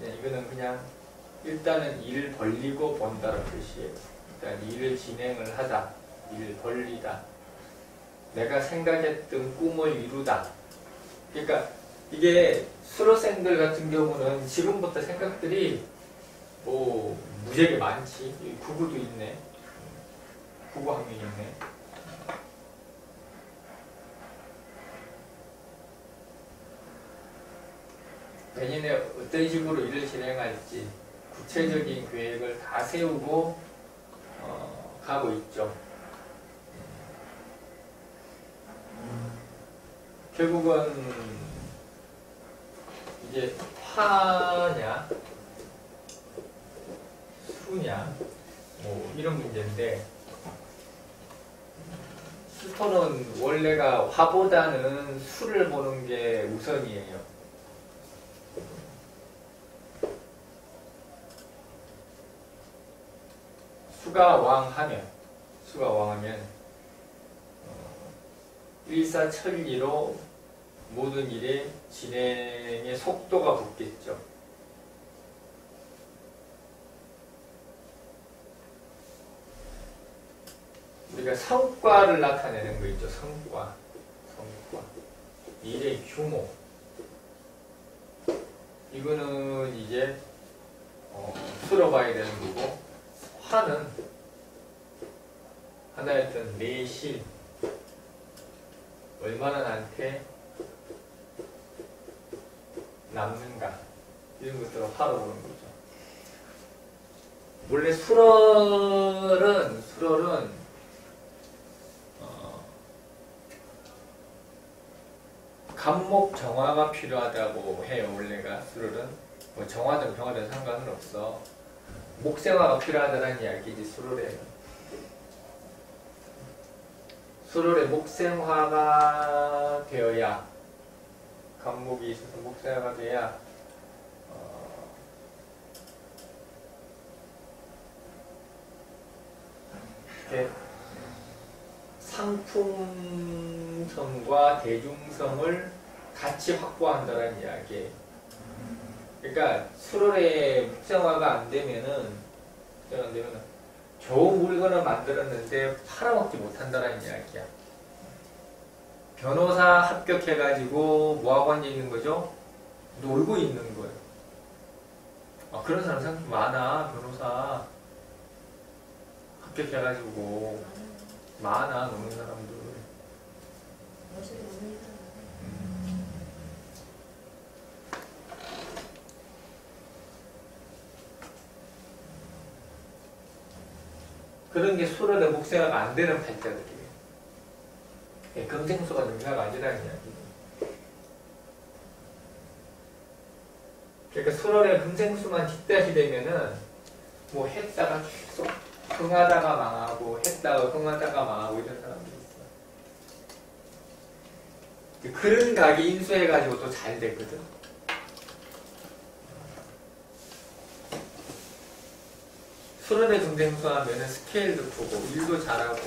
이거는 그냥 일단은 일을 벌리고 본다는 뜻이에요. 일단 일을 진행을 하다, 일을 벌리다. 내가 생각했던 꿈을 이루다. 그러니까 이게 수료생들 같은 경우는 지금부터 생각들이 뭐 무지하게 많지. 구구도 있네. 구구 한 명 있네. 내년에 어떤 식으로 일을 진행할지 구체적인 계획을 다 세우고 가고 있죠. 결국은 이제 화냐 수냐 뭐 이런 문제인데, 수토는 원래가 화보다는 수를 보는 게 우선이에요. 수가 왕하면 일사천리로 모든 일의 진행의 속도가 붙겠죠. 우리가 성과를 나타내는 거 있죠. 성과. 일의 규모. 이거는 이제 풀어봐야 되는 거고, 화는 하나의 어떤 내실, 얼마나 나한테 남는가, 이런 것들을 화로 보는 거죠. 원래 수월은 간목 정화가 필요하다고 해요. 원래가 수월은 뭐 정화든 병화든 상관은 없어. 목생화가 필요하다는 이야기지. 수월에 목생화가 되어야, 간목이 있어서 목생화가 돼야 이렇게 상품성과 대중성을 같이 확보한다는 이야기예요. 그러니까 수월의 목생화가 안 되면은 좋은 물건을 만들었는데 팔아먹지 못한다는 이야기야. 변호사 합격해가지고 뭐하고 앉아있는 거죠? 놀고 있는 거예요. 그런 사람 생각 많아. 변호사 합격해가지고 많아 노는 사람들. 열심히 노는 사람. 그런 게 수월에 목생화가 안 되는 팔자들이에요. 금생수가 능사가 아니라는 이야기. 그러니까 수월에 금생수만 뒷다시 되면은 뭐 했다가 계속 흥하다가 망하고 했다가 흥하다가 망하고 이런 사람들이 있어. 그런 각이 인수해가지고 또 잘 되거든. 수련의 금생수하면은 스케일도 크고 일도 잘하고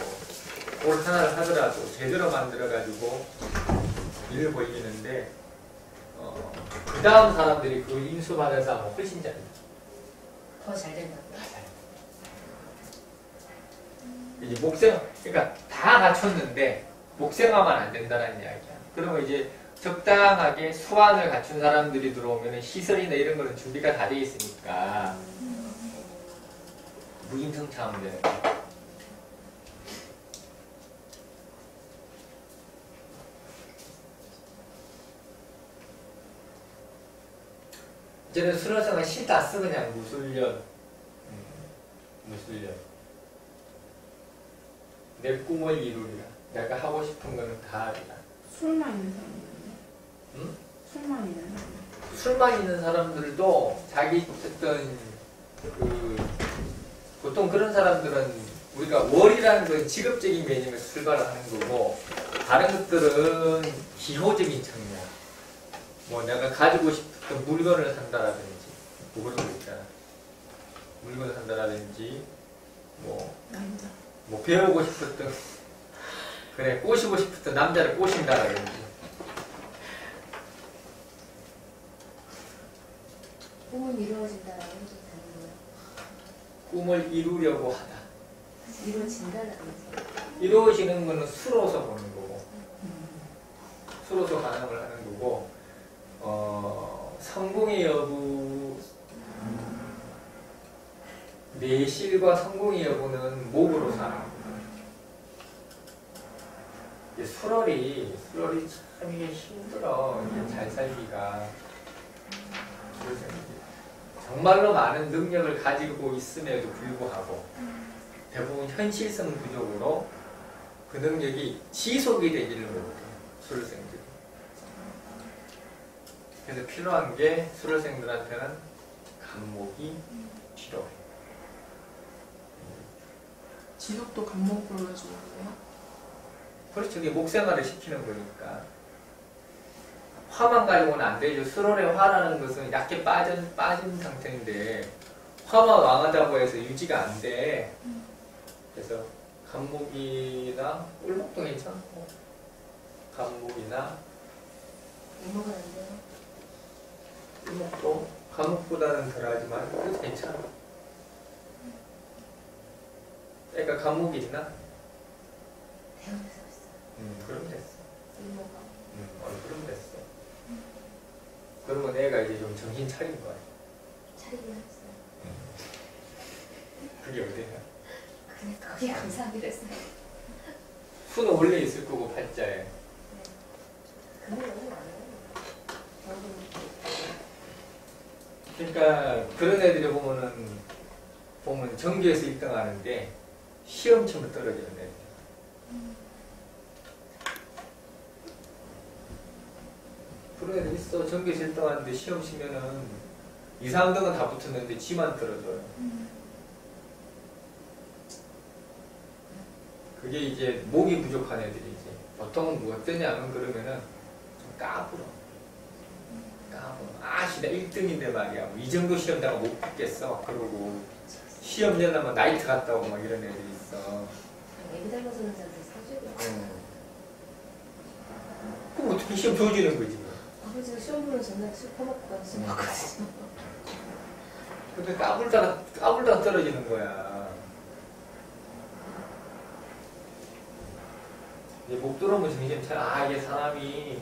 뭘 하나를 하더라도 제대로 만들어가지고 일을 벌리는데 그 다음 사람들이 그 인수받은 사람은 훨씬 잘해. 더 잘 된다고. 이제 목생, 그러니까 다 갖췄는데 목생화만 안 된다는 이야기야. 그러면 이제 적당하게 수완을 갖춘 사람들이 들어오면 시설이나 이런 거는 준비가 다 돼 있으니까 무임승차하면 되는 거야. 이제는 수료생은 시 다 쓰 그냥 무술련. 무술련. 내 꿈을 이루리라. 내가 하고 싶은 거는 다 하리라. 술만 있는 사람이요. 응? 술만 있는 사람. 술만 있는 사람들도 자기 어떤 보통 그런 사람들은 우리가 월이라는 건 직업적인 개념에서 출발을 하는 거고 다른 것들은 기호적인 측면. 뭐 내가 가지고 싶은 물건을 산다라든지 뭐 그런 거 있잖아. 물건을 산다라든지 남자. 뭐 배우고 싶었던 그래 꼬시고 싶었던 남자를 꼬신다라든지 꿈은 이루어진다라는 게 다른 거야. 꿈을 이루려고 하다. 이루어진다라는 거. 이루어지는 거는 수로서 보는 거고 수로서 가능을 하는 거고 성공의 여부 내실과 성공의 여부는 목으로 사는 거예요. 수월이 참 이게 힘들어. 이게 잘 살기가. 그래서 정말로 많은 능력을 가지고 있음에도 불구하고 대부분 현실성 부족으로 그 능력이 지속이 되지를 못해요. 수료생들이. 그래서 필요한 게 수료생들한테는 감목이 필요해. 지속도 감목으로 해주는 거예요? 그렇죠. 이게 목생활을 시키는 거니까. 화만 가지고는 안 되죠. 수론의 화라는 것은 약해 빠진 상태인데 화만 왕하다고 해서 유지가 안 돼. 그래서 감목이나 꿀목도 괜찮고 감목이나 이모가 안 돼요. 꿀목도 감목보다는 덜하지만 그래도 괜찮아. 그러니까 감목이 있나? 대원에서 있어. 그럼 됐어. 이모가. 그럼 됐어. 그러면 애가 이제 좀 정신 차린 거야. 차리긴 했어요. 그게 어디야? 그러니까 그게 감사하기로 했어요. 수는 원래 있을 거고 팔자에. 그게 너무 많아요. 그러니까 그런 애들이 보면 전교에서 1등 하는데 시험 치면 떨어지는 애들. 그런 애들 있어. 전교에서 1등 하는데 시험 치면은 2, 3등은 다 붙었는데 지만 떨어져요. 그게 이제 목이 부족한 애들이지. 보통은 뭐 어떠냐면 그러면은 좀 까불어. 나 1등인데 말이야. 뭐 이 정도 시험다가 못 붙겠어. 그러고 시험 내려면 나이트 갔다 오고 막 이런 애들이 있어. 애기 닮아서는 저한테 사줘요. 그럼 어떻게 시험 줘주는 거지? 아버지가 시험 보는 전날 술 퍼먹고 가서 술 먹거든요. 근데 까불다가 떨어지는 거야. 이제 목 들어오면 정신 차려. 이게 사람이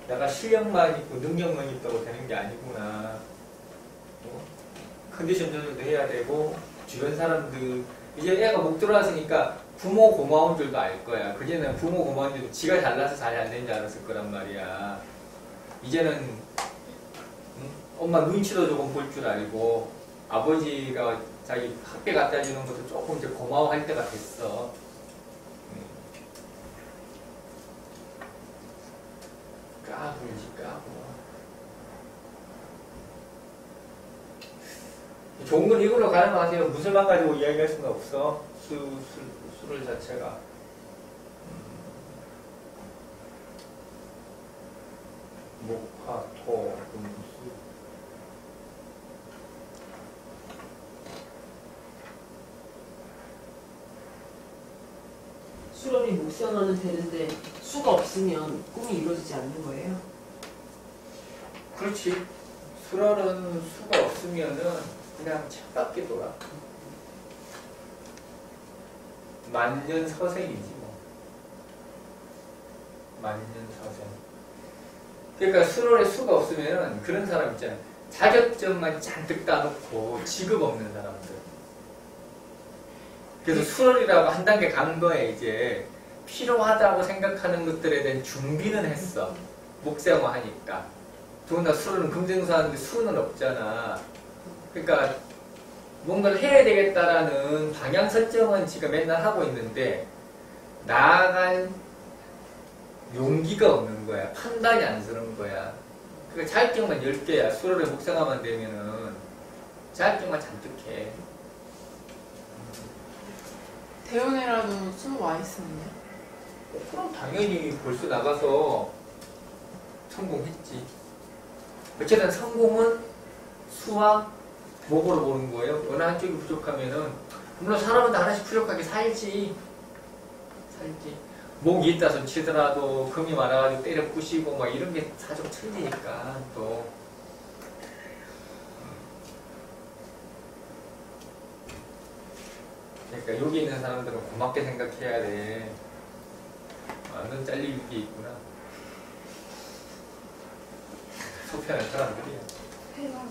내가 실력만 있고 능력만 있다고 되는 게 아니구나. 컨디션 조절도 해야 되고 주변 사람들 이제 애가 목 들어왔으니까 부모 고마운 줄도 알 거야. 그전에는 부모 고마운 줄도 지가 잘나서 잘 안 되는 줄 알았을 거란 말이야. 이제는 엄마 눈치도 조금 볼 줄 알고 아버지가 자기 학교 갖다 주는 것도 조금 이제 고마워할 때가 됐어. 까불지 까불어. 좋은 건 이걸로 가능하세요. 무술만 가지고 이야기할 수는 없어. 술을 자체가. 목화, 토, 금수. 수월이 목선언은 되는데 수가 없으면 꿈이 이루어지지 않는 거예요. 그렇지. 술알은 수가 없으면은 그냥 차갑게 돌아. 만년서생이지 뭐. 만년서생. 그러니까 술알에 수가 없으면은 그런 사람 있잖아요. 자격증만 잔뜩 따놓고 직업 없는 사람들. 그래서 술알이라고 한 단계 간 거에 이제 필요하다고 생각하는 것들에 대한 준비는 했어. 목생화 하니까. 더군다나 술은 금생수하는데 수는 없잖아. 그러니까 뭔가를 해야 되겠다라는 방향 설정은 지금 맨날 하고 있는데 나아갈 용기가 없는 거야. 판단이 안 서는 거야. 그러니까 자격증만 10개야. 술을 목생화만 되면은 자격증만 잔뜩 해. 대운에라도 수 와 있었네. 그럼 당연히 벌써 나가서 성공했지. 어쨌든 성공은 수와 목으로 보는 거예요. 어느 한쪽이 부족하면은 물론 사람은 다 하나씩 부족하게 살지. 목이 있다 손 치더라도 금이 많아가지고 때려 부시고 막 이런 게 사정 천지니까 또. 그러니까 여기 있는 사람들은 고맙게 생각해야 돼. 아, 넌 잘릴 게 있구나. 속편한 사람들이야. 회가